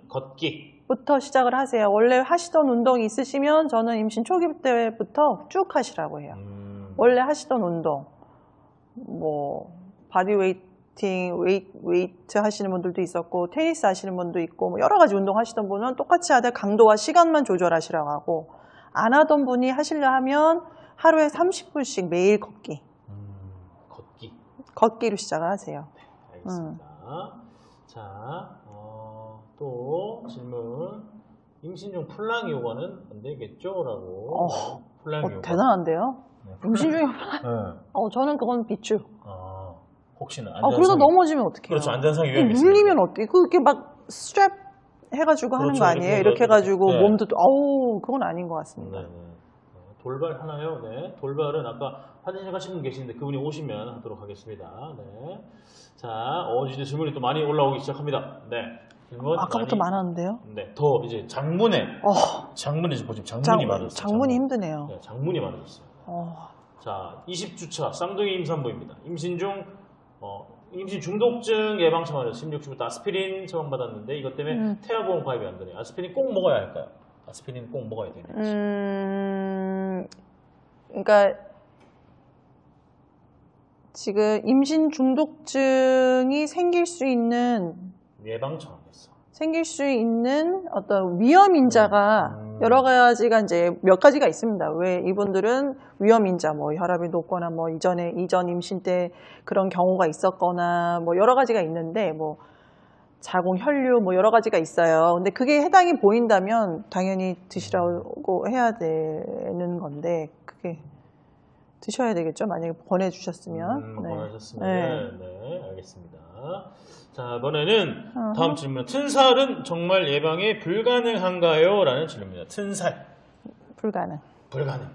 부터 시작을 하세요. 원래 하시던 운동이 있으시면 저는 임신 초기 때부터 쭉 하시라고 해요. 원래 하시던 운동, 뭐 바디웨이팅, 웨이트 하시는 분들도 있었고 테니스 하시는 분도 있고 뭐 여러 가지 운동 하시던 분은 똑같이 하되 강도와 시간만 조절하시라고 하고 안 하던 분이 하시려 하면 하루에 30분씩 매일 걷기. 걷기로 시작을 하세요. 네, 알겠습니다. 자, 또 질문. 임신 중 풀랑 요가는 안 되겠죠? 라고. 풀랑 요가. 대단한데요? 네, 임신 중에 네. 저는 그건 비추. 혹시나 그러다 넘어지면 어떡해요? 그렇죠. 안전상의 위험이 있습니다. 물리면 어떡해? 그렇게 막 스트랩 해가지고 하는 거 아니에요? 이렇게 해가지고 네. 몸도 그건 아닌 것 같습니다. 네. 돌발 하나요? 네. 돌발은 아까 화장실 가신 분 계시는데 그분이 오시면 하도록 하겠습니다. 네. 자, 이제 질문이 또 많이 올라오기 시작합니다. 네. 질문 아까부터 많았는데요? 네. 더 이제 장문이 보시면 장문이 많았어요. 장문이 힘드네요. 네, 장문이 많아졌어요. 자, 20주차 쌍둥이 임산부입니다. 임신 중독증 예방 차원에서 16주부터 아스피린 처방받았는데 이것 때문에 태아보험 가입이 안 되네요. 아스피린 꼭 먹어야 할까요? 아스피린 꼭 먹어야 되는지. 그러니까 지금 임신 중독증이 생길 수 있는 예방 차원에서 어떤 위험인자가 여러 가지가 이제 몇 가지가 있습니다. 왜 이분들은 위험인자, 뭐 혈압이 높거나 뭐 이전 임신 때 그런 경우가 있었거나 뭐 여러 가지가 있는데 뭐 자궁 혈류 뭐 여러 가지가 있어요. 근데 그게 해당이 보인다면 당연히 드시라고 해야 되는 건데 그게 드셔야 되겠죠. 만약에 권해주셨으면. 권하셨으면 네, 알겠습니다. 자, 이번에는 다음 질문. 튼살은 정말 예방에 불가능한가요? 라는 질문입니다. 튼살. 불가능. 불가능.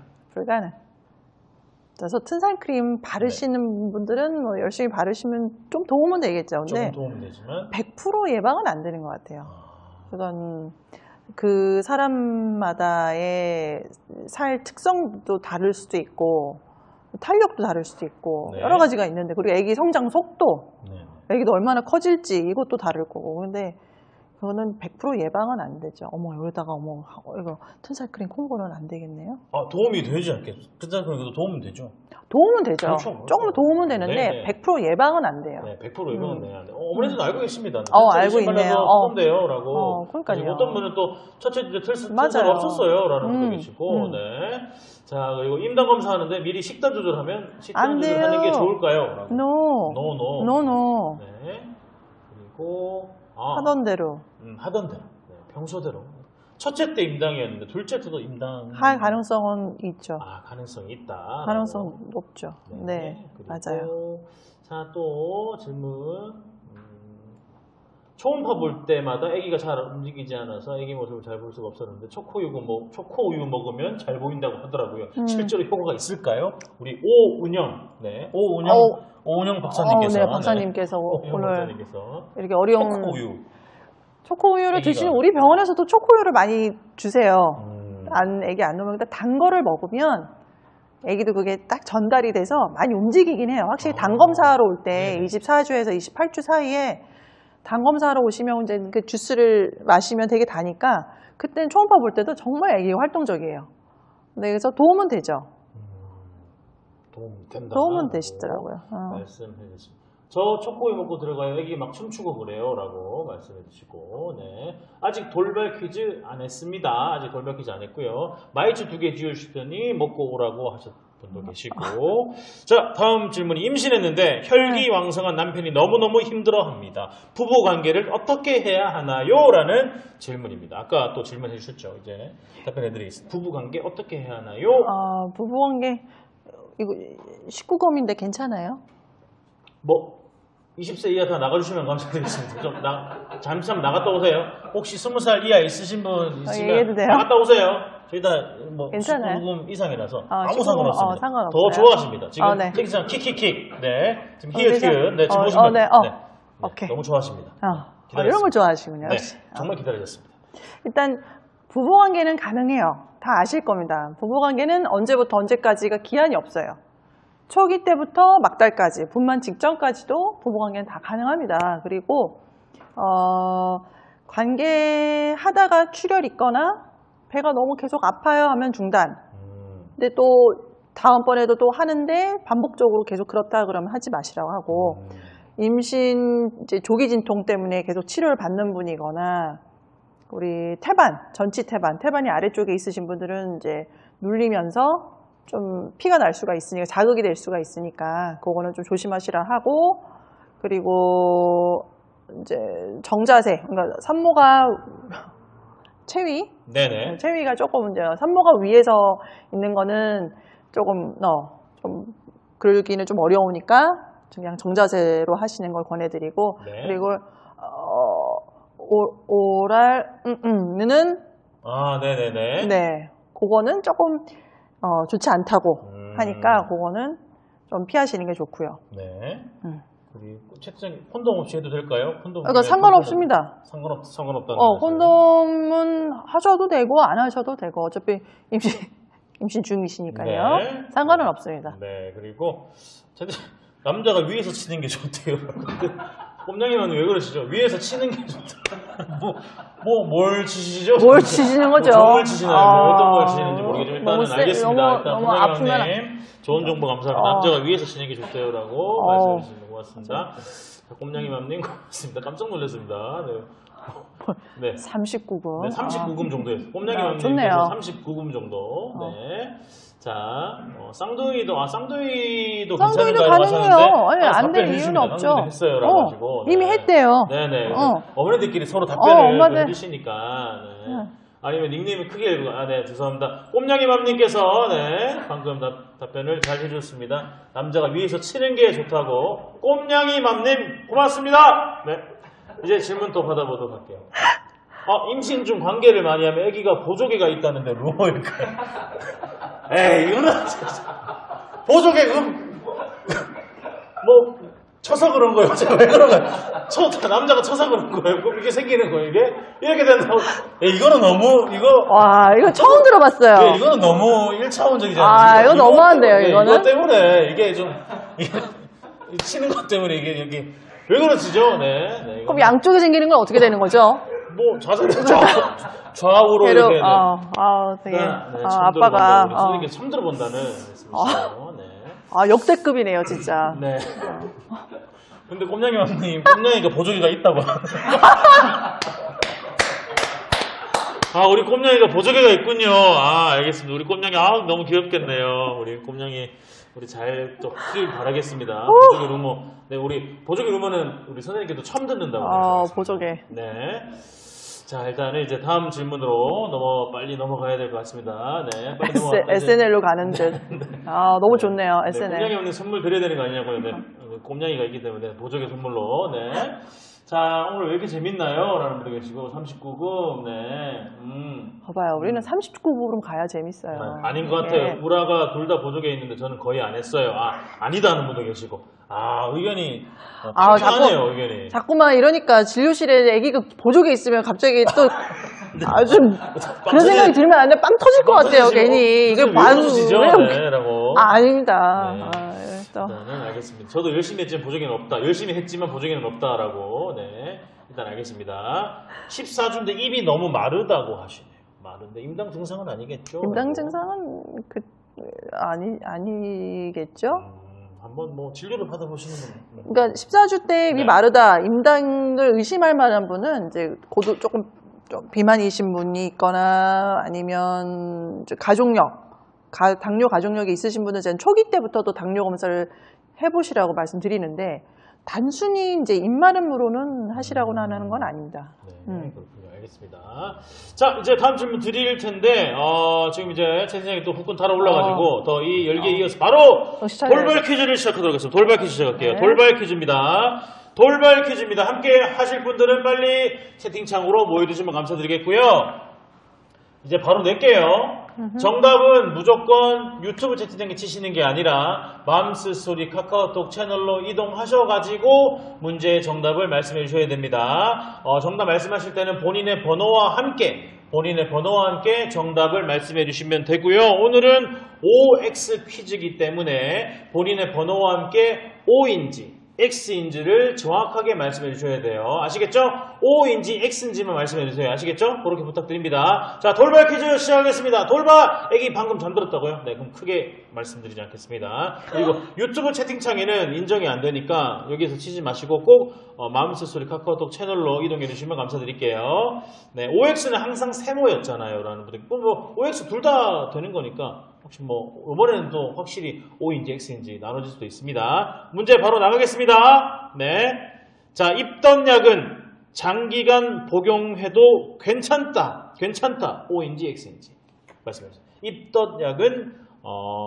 그래서 튼살 크림 바르시는 분들은 뭐 열심히 바르시면 좀 도움은 되겠죠. 근데 조금 도움은 되지만 100% 예방은 안 되는 것 같아요. 그건 그 사람마다의 살 특성도 다를 수도 있고 탄력도 다를 수도 있고 여러 가지가 있는데 그리고 아기 성장 속도 아기도 얼마나 커질지 이것도 다를 거고 근데 그거는 100% 예방은 안 되죠. 여기다가 이거 튼살 크림 콩고는 안 되겠네요. 도움이 되지 않겠죠? 튼살 크림도 도움은 되죠. 도움은 되죠. 그렇죠. 조금 도움은 되는데 100% 예방은 안 돼요. 네, 100% 예방은 안 돼요. 어머니들도 알고 계십니다. 알고 있네요. 어떤데요? 라고. 그러니까요. 어떤 분은 또 첫째 때 튼살 없었어요. 라는 분도 계시고. 네. 자, 그리고 임당 검사하는데 미리 식단 조절하면 식단 조절하는 게 좋을까요? 라고. No. 네. 그리고 하던 대로. 하던 대로. 네, 평소대로. 첫째 때 임당이었는데 둘째 때도 임당 할 가능성은 있죠. 아, 가능성이 있다. 가능성 높죠. 네, 네, 맞아요. 자, 또 질문. 초음파 볼 때마다 아기가 잘 움직이지 않아서 아기 모습을 잘 볼 수가 없었는데 초코우유 먹으면 잘 보인다고 하더라고요. 실제로 효과가 있을까요? 우리 오은영 박사님께서 네, 박사님께서 오늘 박사님께서 이렇게 어려운 초코우유를 아기가. 드시는 우리 병원에서도 초코우유를 많이 주세요. 애기 안 먹으면 단 거를 먹으면 애기도 그게 딱 전달이 돼서 많이 움직이긴 해요. 확실히 단 검사하러 올 때 24주에서 28주 사이에 단 검사하러 오시면 이제 그 주스를 마시면 되게 다니까 그때는 초음파 볼 때도 정말 애기가 활동적이에요. 네, 그래서 도움은 되죠. 도움은 되시더라고요. 말씀해 주셨습니다. 저 초코우유 먹고 들어가요. 애기 막 춤추고 그래요. 라고 말씀해 주시고, 네. 아직 돌발 퀴즈 안 했습니다. 아직 돌발 퀴즈 안 했고요. 마이쮸 2개 지어주시더니 먹고 오라고 하셨던 분도 계시고. 자, 다음 질문이 임신했는데 혈기왕성한 남편이 너무너무 힘들어 합니다. 부부 관계를 어떻게 해야 하나요? 라는 질문입니다. 아까 또 질문해 주셨죠. 이제 답변해 드리겠습니다. 부부 관계 어떻게 해야 하나요? 부부 관계, 이거 19금인데 괜찮아요? 20세 이하 다 나가주시면 감사드리겠습니다. 잠시만 나갔다 오세요. 혹시 20살 이하 있으신 분 있으면 나갔다 오세요. 저희 다 괜찮아요. 19금 이상이라서 아무 19금, 상관없습니다. 상관없어요. 더 좋아하십니다. 지금 네. 텍스상 킥킥킥. 네. 지금 히읗히읗. 네, 지금 보시면 오케이. 너무 좋아하십니다. 이런 걸 좋아하시군요. 네, 역시. 정말 기다리셨습니다. 일단 부부관계는 가능해요. 다 아실 겁니다. 부부관계는 언제부터 언제까지가 기한이 없어요. 초기 때부터 막달까지, 분만 직전까지도 부부관계는 다 가능합니다. 그리고 관계하다가 출혈 있거나 배가 너무 계속 아파요 하면 중단. 근데 또 다음번에도 또 하는데 반복적으로 계속 그렇다 그러면 하지 마시라고 하고, 임신 이제 조기 진통 때문에 계속 치료를 받는 분이거나, 우리 태반이 아래쪽에 있으신 분들은 이제 눌리면서 좀 피가 날 수가 있으니까, 자극이 될 수가 있으니까 그거는 좀 조심하시라 하고, 그리고 이제 정자세, 그러니까 산모가 체위가 조금 이제 산모가 위에서 있는 거는 조금 좀 그러기는 좀 어려우니까 그냥 정자세로 하시는 걸 권해드리고, 그리고 오랄는 네, 그거는 조금 좋지 않다고 하니까 그거는 좀 피하시는 게 좋고요. 네. 우리 채팅창 콘돔 없이 해도 될까요? 그러니까 상관없습니다. 상관없다는 콘돔은 하셔도 되고 안 하셔도 되고 어차피 임신 중이시니까요. 네. 상관은 없습니다. 네. 그리고 남자가 위에서 치는 게 좋대요. 꼼냥이는 왜 그러시죠? 위에서 치는 게 좋다. 뭘 치시죠? 뭘 치시는 거죠? 뭘 치시나요? 어떤 걸 치시는지 모르겠지만 일단은 알겠습니다. 일단 너무 아프면 좋은 정보 감사합니다. 남자가 위에서 치는 게 좋대요라고 말씀해 주시는 것 같습니다. 꼼냥이 맘님 고맙습니다. 깜짝 놀랐습니다. 네. 39금. 네, 39금 정도였어요. 꼼냥이 맘님 좋네요. 39금 정도. 네. 자, 쌍둥이도 쌍둥이도 가능해요. 아니, 안 될 이유는 없죠. 했어요, 이미 했대요. 네네. 어머니들끼리 서로 답변을 해주시니까. 네. 아니면 닉네임을 크게 읽고, 네, 죄송합니다. 꼼냥이 맘님께서, 네, 방금 답변을 잘 해주셨습니다. 남자가 위에서 치는 게 좋다고. 꼼냥이 맘님, 고맙습니다! 네. 이제 질문 또 받아보도록 할게요. 임신 중 관계를 많이 하면 아기가 보조개가 있다는데 루머일까요? 에이, 이거는 보조개 쳐서 그런 거예요. 왜 그런 거예요? 남자가 쳐서 그런 거예요. 그럼 이게 생기는 거예요. 이게 이렇게 된다고. 이거는 너무 와, 이거 처음 들어봤어요. 이거는 너무 1차원적이잖아요. 이거 너무한데요. 이거는. 이것 때문에 이게 좀 치는 것 때문에 이게 여기 왜 그러시죠? 네. 그럼 양쪽에 생기는 건 어떻게 되는 거죠? 좌우로 이렇게. 되게. 아빠가. 우리 선생님께서 처음 들어본다는 말씀이시죠. 네. 역대급이네요, 진짜. 네. 근데 꼼냥이 맘님, 꼼냥이가 보조개가 있다고. 우리 꼼냥이가 보조개가 있군요. 알겠습니다. 우리 꼼냥이, 너무 귀엽겠네요. 우리 꼼냥이, 우리 잘 또 하길 바라겠습니다. 보조개 루머. 네, 우리 보조개 루머는 우리 선생님께도 처음 듣는다고. 보조개. 네. 자, 일단은 이제 다음 질문으로 빨리 넘어가야 될 것 같습니다. 네, 빨리 넘어가. SNL로 가는 듯. 아, 너무 좋네요, SNL. 네, 꼼냥이 없는 선물 드려야 되는 거 아니냐고요. 네, 꼼냥이가 있기 때문에 보조개 선물로. 네. 자, 오늘 왜 이렇게 재밌나요? 라는 분도 계시고, 39금, 네. 봐봐요, 우리는 39금으로 가야 재밌어요. 네, 아닌 것 같아요. 네. 우라가 둘 다 보조개 있는데 저는 거의 안 했어요. 아니다 하는 분도 계시고. 의견이 팽팽하네요, 의견이. 자꾸만 이러니까 진료실에 애기가 보조개 있으면 갑자기 또 아주 그런 생각이 들면 안 돼. 빵 터질 것 같아요, 괜히. 이걸 봐주시죠. 네, 라고. 아닙니다. 네. 일단은 알겠습니다. 저도 열심히 했지만 보조개는 없다. 열심히 했지만 보조개는 없다라고. 네, 일단 알겠습니다. 14주인데 입이 너무 마르다고 하시네요. 마른데 임당 증상은 아니겠죠? 임당 증상은 아니겠죠? 한번 진료를 받아보시는 분. 그러니까 14주 때 입이 마르다, 임당을 의심할 만한 분은 이제 조금 비만이신 분이 있거나 아니면 당뇨 가족력이 있으신 분은 이제 초기 때부터도 당뇨 검사를 해보시라고 말씀드리는데 단순히 이제 입마름으로는 하시라고 하는 건 아닙니다. 네, 그렇군요. 알겠습니다. 자, 이제 다음 질문 드릴 텐데, 지금 이제 최 선생님이 또 후끈 타러 올라가지고, 더 이 열기에 이어서 바로 돌발 퀴즈를 시작하도록 하겠습니다. 돌발 퀴즈 시작할게요. 네. 돌발 퀴즈입니다. 함께 하실 분들은 빨리 채팅창으로 모여주시면 감사드리겠고요. 이제 바로 낼게요. 정답은 무조건 유튜브 채팅창에 치시는 게 아니라 맘스소리 카카오톡 채널로 이동하셔가지고 문제의 정답을 말씀해 주셔야 됩니다. 정답 말씀하실 때는 본인의 번호와 함께 정답을 말씀해 주시면 되고요. 오늘은 OX 퀴즈이기 때문에 본인의 번호와 함께 O인지 X인지를 정확하게 말씀해 주셔야 돼요. 아시겠죠? O인지 X인지만 말씀해 주세요. 아시겠죠? 그렇게 부탁드립니다. 자, 돌발 퀴즈 시작하겠습니다. 돌발! 애기 방금 잠들었다고요? 네, 그럼 크게 말씀드리지 않겠습니다. 그리고 유튜브 채팅창에는 인정이 안 되니까 여기서 치지 마시고 꼭 마음스소리 카카오톡 채널로 이동해 주시면 감사드릴게요. 네, OX는 항상 세모였잖아요. 라는 분들. OX 둘 다 되는 거니까 혹시 이번에는 또 확실히 O인지 X인지 나눠질 수도 있습니다. 문제 바로 나가겠습니다. 네. 자, 입던 약은 장기간 복용해도 괜찮다. O인지 X인지. 말씀해주세요. 입던 약은,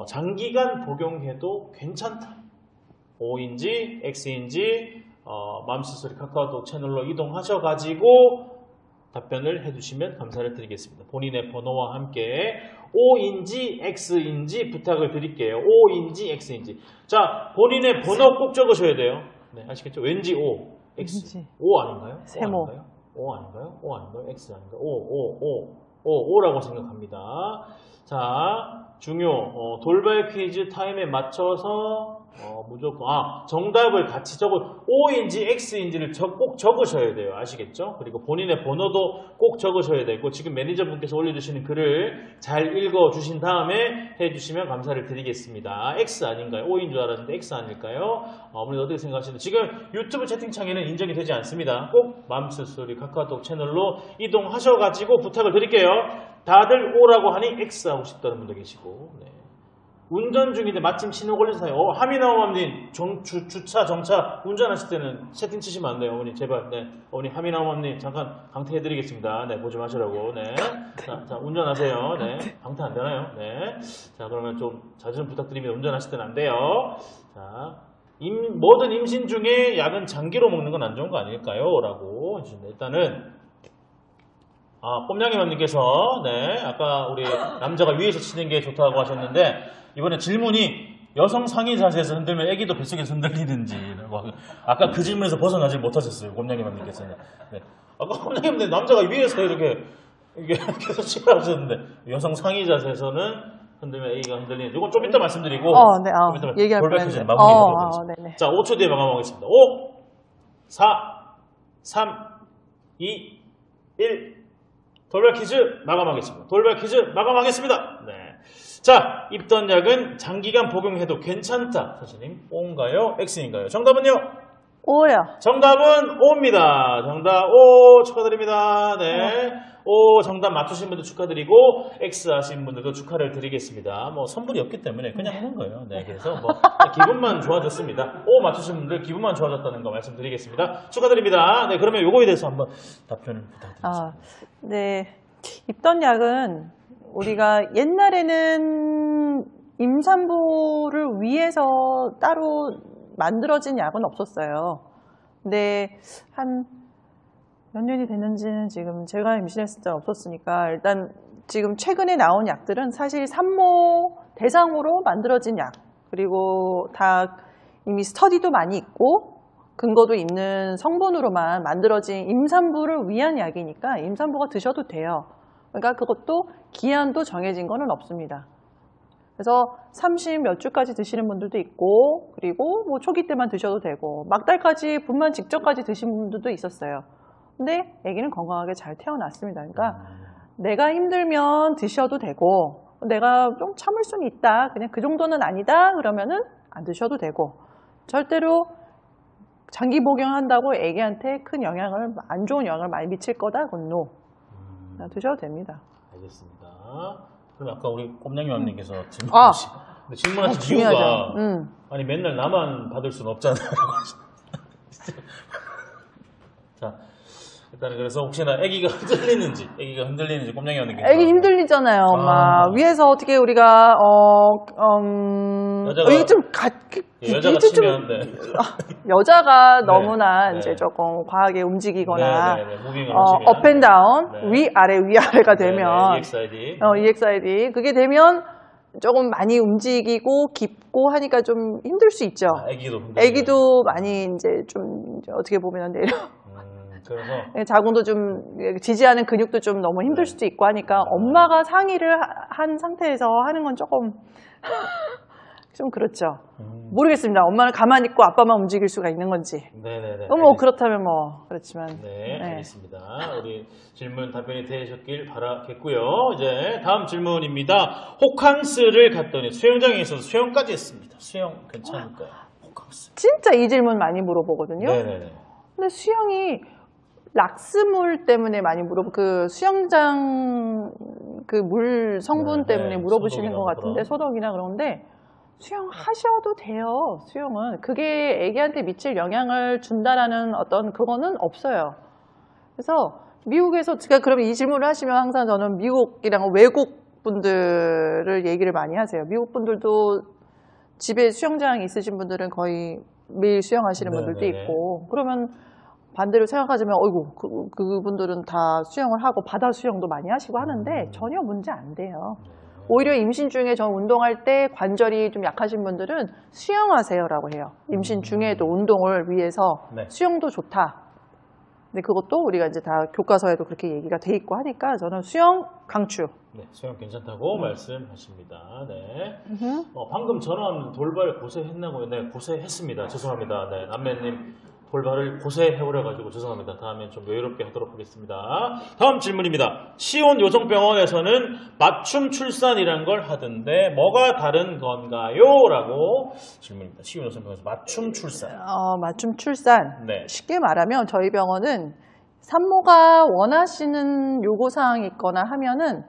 장기간 복용해도 괜찮다. O인지 X인지, 맘스소리 카카오톡 채널로 이동하셔가지고 답변을 해주시면 감사를 드리겠습니다. 본인의 번호와 함께 O인지 X인지 부탁을 드릴게요. O인지 X인지. 자, 본인의 번호 꼭 적으셔야 돼요. 네, 아시겠죠? 왠지 O, X. O 아닌가요? 세모. O 아닌가요? X 아닌가요? O라고 생각합니다. 자, 돌발 퀴즈 타임에 맞춰서 무조건 정답을 같이 O인지 X인지를 꼭 적으셔야 돼요. 아시겠죠? 그리고 본인의 번호도 꼭 적으셔야 되고 지금 매니저분께서 올려주시는 글을 잘 읽어주신 다음에 해주시면 감사를 드리겠습니다. X 아닌가요? O인 줄 알았는데 X 아닐까요? 어머니 어떻게 생각하시는지 지금 유튜브 채팅창에는 인정이 되지 않습니다. 꼭 맘스소리 카카오톡 채널로 이동하셔가지고 부탁을 드릴게요. 다들 O라고 하니 X 하고 싶다는 분도 계시고 네. 운전 중인데 마침 신호 걸린 사이 하미나 어머님 주차 정차 운전하실 때는 채팅 치시면 안 돼요. 어머니 제발. 네, 어머니 하미나 어머님 잠깐 강퇴해드리겠습니다. 네, 보지 마시라고. 네, 자 운전하세요. 네, 강퇴 안 되나요? 네, 자 그러면 좀 자주 좀 부탁드립니다. 운전하실 때는 안 돼요. 자, 모든 임신 중에 약은 장기로 먹는 건 안 좋은 거 아닐까요? 라고 일단은 꼼냥이맘님께서 네, 아까 우리 남자가 위에서 치는 게 좋다고 하셨는데 이번에 질문이 여성 상의 자세에서 흔들면 애기도 뱃속에서 흔들리는지 아까 그 질문에서 벗어나질 못하셨어요. 꼼냥이맘님께서는. 네. 아까 꼼냥이맘님 남자가 위에서 이렇게 계속 치라고 하셨는데 여성 상의 자세에서는 흔들면 애기가 흔들리는지 이건 좀 이따 말씀드리고 네, 얘기할 돌발 퀴즈는 마무리하도록 하겠습니다. 자, 5초 뒤에 마감하겠습니다. 5, 4, 3, 2, 1 돌발 퀴즈 마감하겠습니다. 네. 자, 입던 약은 장기간 복용해도 괜찮다. 선생님, O인가요? X인가요? 정답은요? O요. 정답은 O입니다. 정답 O 축하드립니다. 네. O 정답 맞추신 분들 축하드리고 X 하신 분들도 축하를 드리겠습니다. 뭐 선물이 없기 때문에 그냥 하는 거예요. 네. 그래서 뭐 기분만 좋아졌습니다. O 맞추신 분들 기분만 좋아졌다는 거 말씀드리겠습니다. 축하드립니다. 네. 그러면 요거에 대해서 한번 답변을 부탁드리겠습니다. 네. 입던 약은 우리가 옛날에는 임산부를 위해서 따로 만들어진 약은 없었어요. 근데 한 몇 년이 됐는지는 지금 제가 임신했을 때 없었으니까 일단 지금 최근에 나온 약들은 사실 산모 대상으로 만들어진 약, 그리고 다 이미 스터디도 많이 있고 근거도 있는 성분으로만 만들어진 임산부를 위한 약이니까 임산부가 드셔도 돼요. 그러니까 그것도 기한도 정해진 거는 없습니다. 그래서 30 몇 주까지 드시는 분들도 있고, 그리고 뭐 초기 때만 드셔도 되고, 막달까지 분만 직전까지 드시는 분들도 있었어요. 근데 아기는 건강하게 잘 태어났습니다. 그러니까 내가 힘들면 드셔도 되고, 내가 좀 참을 수는 있다, 그냥 그 정도는 아니다 그러면은 안 드셔도 되고, 절대로 장기 복용한다고 아기한테 큰 영향을, 안 좋은 영향을 많이 미칠 거다, 그건 no. 드셔도 됩니다. 알겠습니다. 그럼 아까 우리 꼼냥이왕님께서 질문하신, 질문하신 이유가 아니 맨날 나만 받을 수는 없잖아요. 자, 일단은 그래서 혹시나 아기가 흔들리는지 꼼냥이왕님께서 아기 힘들리잖아요, 엄마. 위에서 어떻게 우리가 여자가 이게 좀 여자가 치면 네. 여자가 너무나 네. 이제 조금 과하게 움직이거나 무빙을 하시면 업 앤 다운, 네. 위아래가 되면 EXID EXID 그게 되면 조금 많이 움직이고 깊고 하니까 좀 힘들 수 있죠. 아기도 많이 이제 좀 어떻게 보면 그래서 자궁도 좀 지지하는 근육도 좀 너무 힘들 수도 있고 하니까 엄마가 상의를 한 상태에서 하는 건 조금 좀 그렇죠. 모르겠습니다. 엄마는 가만히 있고 아빠만 움직일 수가 있는 건지. 네네네. 뭐 그렇다면 뭐 그렇지만. 네, 알겠습니다. 우리 질문 답변이 되셨길 바라겠고요. 이제 다음 질문입니다. 호캉스를 갔더니 수영장에 있어서 수영까지 했습니다. 수영 괜찮을까요? 호캉스. 진짜 이 질문 많이 물어보거든요. 네네네. 근데 수영이 락스물 때문에 많이 그 수영장 그 물 성분 때문에 물어보시는 것 같은데, 소독이나 그런데 수영하셔도 돼요. 수영은 그게 애기한테 미칠 영향을 준다라는 어떤 그거는 없어요. 그래서 미국에서 제가 그러면 이 질문을 하시면 항상 저는 미국이랑 외국 분들을 얘기를 많이 하세요. 미국 분들도 집에 수영장 있으신 분들은 거의 매일 수영하시는 분들도 있고, 그러면 반대로 생각하자면 어이구 그분들은 다 수영을 하고 바다 수영도 많이 하시고 하는데 전혀 문제 안 돼요. 오히려 임신 중에 저 운동할 때 관절이 좀 약하신 분들은 수영하세요라고 해요. 임신 중에도 운동을 위해서 수영도 좋다. 근데 그것도 우리가 이제 다 교과서에도 그렇게 얘기가 돼 있고 하니까 저는 수영 강추. 네, 수영 괜찮다고 말씀하십니다. 네. 방금 전화 돌발 고세했나고요? 네, 고세했습니다. 죄송합니다. 네, 남매님. 돌발을 고세해오려가지고 죄송합니다. 다음엔 좀 여유롭게 하도록 하겠습니다. 다음 질문입니다. 시온 요정병원에서는 맞춤 출산이란 걸 하던데 뭐가 다른 건가요? 라고 질문입니다. 시온 요정병원에서 맞춤 출산. 맞춤 출산. 네. 쉽게 말하면 저희 병원은 산모가 원하시는 요구사항이 있거나 하면은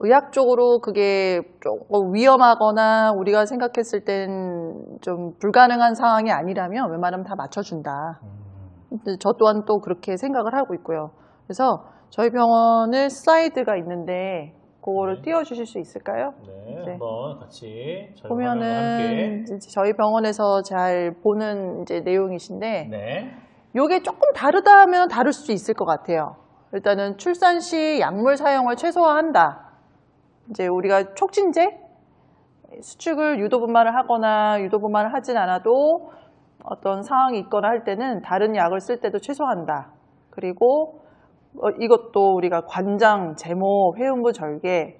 의학적으로 그게 조금 위험하거나 우리가 생각했을 땐 좀 불가능한 상황이 아니라면 웬만하면 다 맞춰준다. 저 또한 또 그렇게 생각을 하고 있고요. 그래서 저희 병원은 슬라이드가 있는데 그거를 띄워주실 수 있을까요? 네, 한번 같이 보면은 저희 병원에서 잘 보는 이제 내용이신데 요게 조금 다르다 하면 다를 수 있을 것 같아요. 일단은 출산 시 약물 사용을 최소화한다. 이제 우리가 촉진제, 수축을 유도분만을 하거나 유도분만을 하진 않아도 어떤 상황이 있거나 할 때는 다른 약을 쓸 때도 최소화한다. 그리고 이것도 우리가 관장, 제모, 회음부 절개,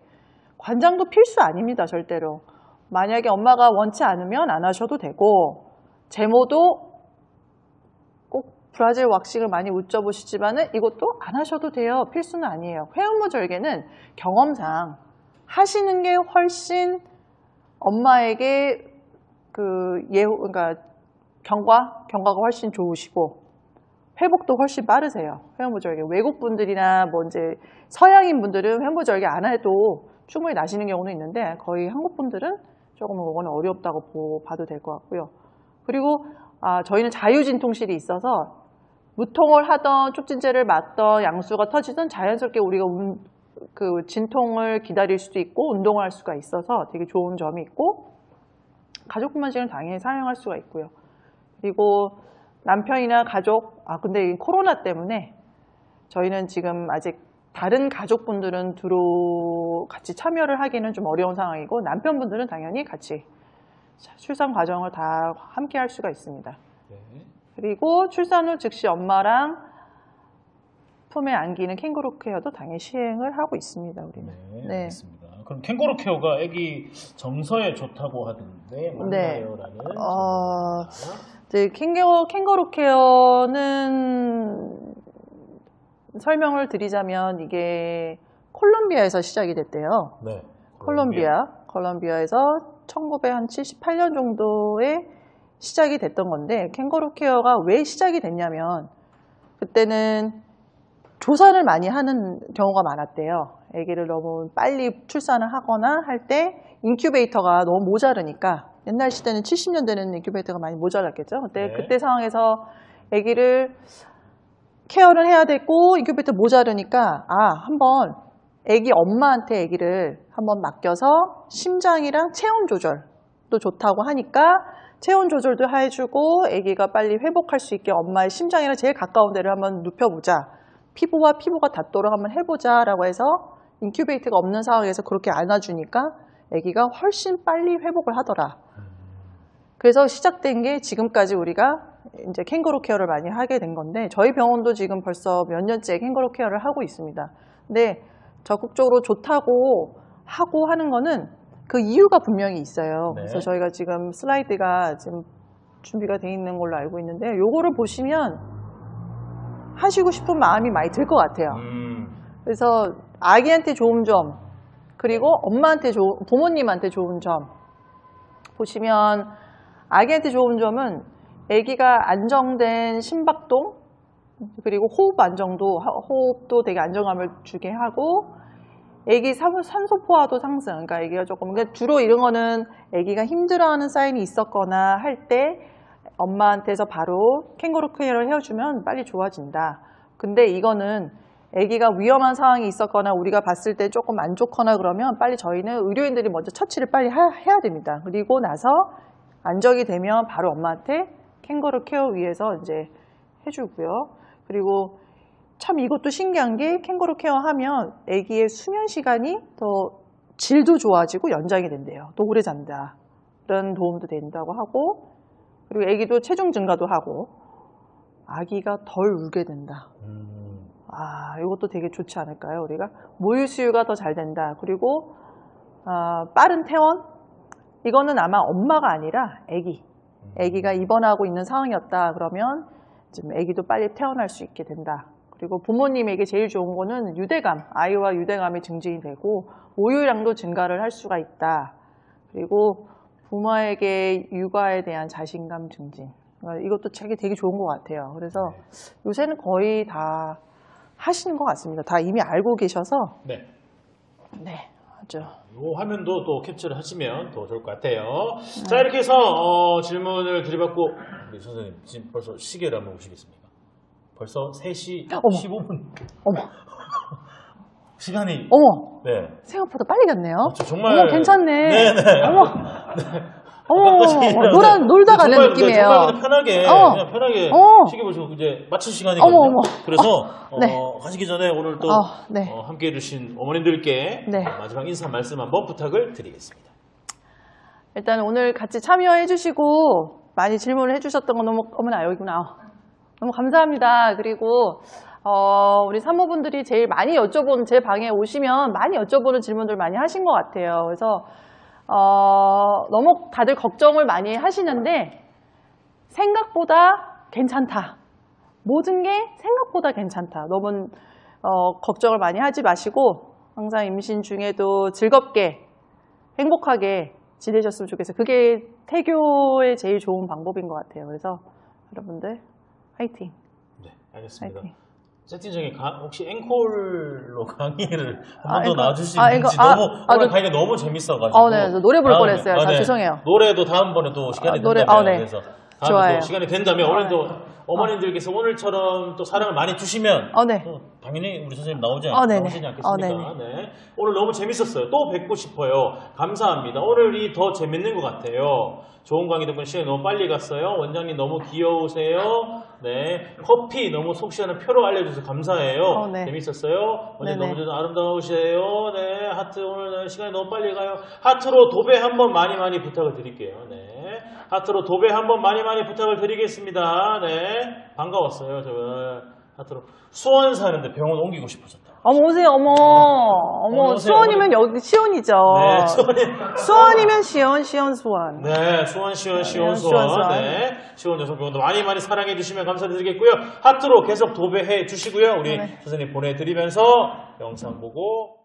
관장도 필수 아닙니다. 절대로. 만약에 엄마가 원치 않으면 안 하셔도 되고, 제모도 꼭 브라질 왁싱을 많이 웃져보시지만은 이것도 안 하셔도 돼요. 필수는 아니에요. 회음부 절개는 경험상 하시는 게 훨씬 엄마에게 그러니까 경과 경과가 훨씬 좋으시고 회복도 훨씬 빠르세요. 회원부절개. 외국 분들이나 뭐 이제 서양인 분들은 회원부절개 안 해도 충분히 나시는 경우는 있는데 거의 한국 분들은 조금 그거는 어렵다고 봐도 될 것 같고요. 그리고 저희는 자유진통실이 있어서 무통을 하던 촉진제를 맞던 양수가 터지던 자연스럽게 우리가 그 진통을 기다릴 수도 있고 운동을 할 수가 있어서 되게 좋은 점이 있고 가족분만 지금 당연히 사용할 수가 있고요. 그리고 남편이나 가족, 근데 코로나 때문에 저희는 지금 아직 다른 가족분들은 같이 참여를 하기는 좀 어려운 상황이고 남편분들은 당연히 같이 출산 과정을 다 함께 할 수가 있습니다. 네. 그리고 출산 후 즉시 엄마랑 품에 안기는 캥거루 케어도 당연히 시행을 하고 있습니다. 우리는. 네, 알겠습니다. 그럼 캥거루 케어가 아기 정서에 좋다고 하던데 맞나요? 라는 네, 캥거루 케어는 설명을 드리자면 이게 콜롬비아에서 시작이 됐대요. 네. 콜롬비아에서 1978년 정도에 시작이 됐던 건데 캥거루 케어가 왜 시작이 됐냐면 그때는 조산을 많이 하는 경우가 많았대요. 아기를 너무 빨리 출산을 하거나 할 때 인큐베이터가 너무 모자르니까 옛날 시대는 70년대는 인큐베이터가 많이 모자랐겠죠. 그때 상황에서 아기를 케어를 해야 되고 인큐베이터 모자르니까 한번 아기 엄마한테 아기를 한번 맡겨서 심장이랑 체온 조절도 좋다고 하니까 체온 조절도 해주고 아기가 빨리 회복할 수 있게 엄마의 심장이랑 제일 가까운 데를 한번 눕혀보자. 피부와 피부가 닿도록 한번 해보자 라고 해서 인큐베이터가 없는 상황에서 그렇게 안아주니까 아기가 훨씬 빨리 회복을 하더라. 그래서 시작된 게 지금까지 우리가 이제 캥거루 케어를 많이 하게 된 건데 저희 병원도 지금 벌써 몇 년째 캥거루 케어를 하고 있습니다. 근데 적극적으로 좋다고 하고 하는 거는 그 이유가 분명히 있어요. 네. 그래서 저희가 지금 슬라이드가 지금 준비가 되어 있는 걸로 알고 있는데 요거를 보시면 하시고 싶은 마음이 많이 들 것 같아요. 그래서 아기한테 좋은 점 그리고 부모님한테 좋은 점 보시면 아기한테 좋은 점은 아기가 안정된 심박동 그리고 호흡 안정도 호흡도 되게 안정감을 주게 하고 아기 산소 포화도 상승. 그러니까 아기가 조금 주로 이런 거는 아기가 힘들어하는 사인이 있었거나 할 때 엄마한테서 바로 캥거루 케어를 해주면 빨리 좋아진다. 근데 이거는 아기가 위험한 상황이 있었거나 우리가 봤을 때 조금 안 좋거나 그러면 빨리 저희는 의료인들이 먼저 처치를 빨리 해야 됩니다. 그리고 나서 안정이 되면 바로 엄마한테 캥거루 케어 위해서 이제 해주고요. 그리고 참 이것도 신기한 게 캥거루 케어 하면 아기의 수면 시간이 더 질도 좋아지고 연장이 된대요. 또 오래 잔다. 이런 도움도 된다고 하고 그리고 아기도 체중 증가도 하고 아기가 덜 울게 된다. 이것도 되게 좋지 않을까요? 우리가 모유 수유가 더 잘 된다. 그리고 빠른 퇴원? 이거는 아마 엄마가 아니라 아기가 입원하고 있는 상황이었다. 그러면 지금 아기도 빨리 퇴원할 수 있게 된다. 그리고 부모님에게 제일 좋은 거는 유대감, 아이와 유대감이 증진이 되고 모유량도 증가를 할 수가 있다. 그리고 부모에게 육아에 대한 자신감 증진. 이것도 되게 좋은 것 같아요. 그래서 요새는 거의 다 하시는 것 같습니다. 다 이미 알고 계셔서. 네. 네, 아주. 이 화면도 또 캡처를 하시면 더 좋을 것 같아요. 자, 이렇게 해서 질문을 드려봤고 우리 선생님 지금 벌써 시계를 한번 보시겠습니까? 벌써 3시 15분. 어머. 시간이. 어머. 네. 생각보다 빨리 갔네요. 정말. 어머, 괜찮네. 네네. 어머. 네. 어머, 놀다 가는 정말, 느낌이에요. 정말 그냥 편하게, 그냥 편하게 시계 보시고 이제 마칠 시간이거든요. 어머. 그래서 네. 가시기 전에 오늘 또 네. 함께 해주신 어머님들께 네. 마지막 인사 말씀 한번 부탁을 드리겠습니다. 일단 오늘 같이 참여해 주시고 많이 질문을 해주셨던 거 너무 어머나 여기구나. 너무 감사합니다. 그리고 우리 산모분들이 제일 많이 여쭤보는 제 방에 오시면 많이 여쭤보는 질문들 많이 하신 것 같아요. 그래서 너무 다들 걱정을 많이 하시는데 생각보다 괜찮다. 모든 게 생각보다 괜찮다. 너무 걱정을 많이 하지 마시고 항상 임신 중에도 즐겁게 행복하게 지내셨으면 좋겠어요. 그게 태교의 제일 좋은 방법인 것 같아요. 그래서 여러분들 화이팅. 네, 알겠습니다. 화이팅. 채팅창에 혹시 앵콜로 강의를 한 번 더 앵콜. 나와줄 수 있는지 오늘 강의가 너무 재밌어가지고. 네, 노래 부를 뻔했어요. 네. 죄송해요. 노래도 다음번에 또 시간이 노래, 된다면 네. 그래서 좋아요. 또 시간이 된다면 오늘도 어머님들께서 오늘처럼 또 사랑을 많이 주시면 네. 또 당연히 우리 선생님 나오지 네네. 않겠습니까? 네. 오늘 너무 재밌었어요. 또 뵙고 싶어요. 감사합니다. 오늘이 더 재밌는 것 같아요. 좋은 강의 덕분에 시간이 너무 빨리 갔어요. 원장님 너무 귀여우세요. 네. 커피 너무 속 시원한 표로 알려주셔서 감사해요. 네. 재밌었어요. 원장님 네네. 너무 아름다우세요. 네. 하트 오늘 시간이 너무 빨리 가요. 하트로 도배 한번 많이 부탁을 드릴게요. 네. 하트로 도배 한번 많이 부탁을 드리겠습니다. 네. 반가웠어요. 저 하트로 수원 사는데 병원 옮기고 싶어졌다. 어머 오세요. 어머 오세요. 수원이면 여기 시원이죠. 네, 수원이면 시원 수원. 네, 수원. 수원. 네, 시원 여성병원도 많이 사랑해 주시면 감사드리겠고요. 하트로 계속 도배해 주시고요. 우리 선생님 보내드리면서 영상 보고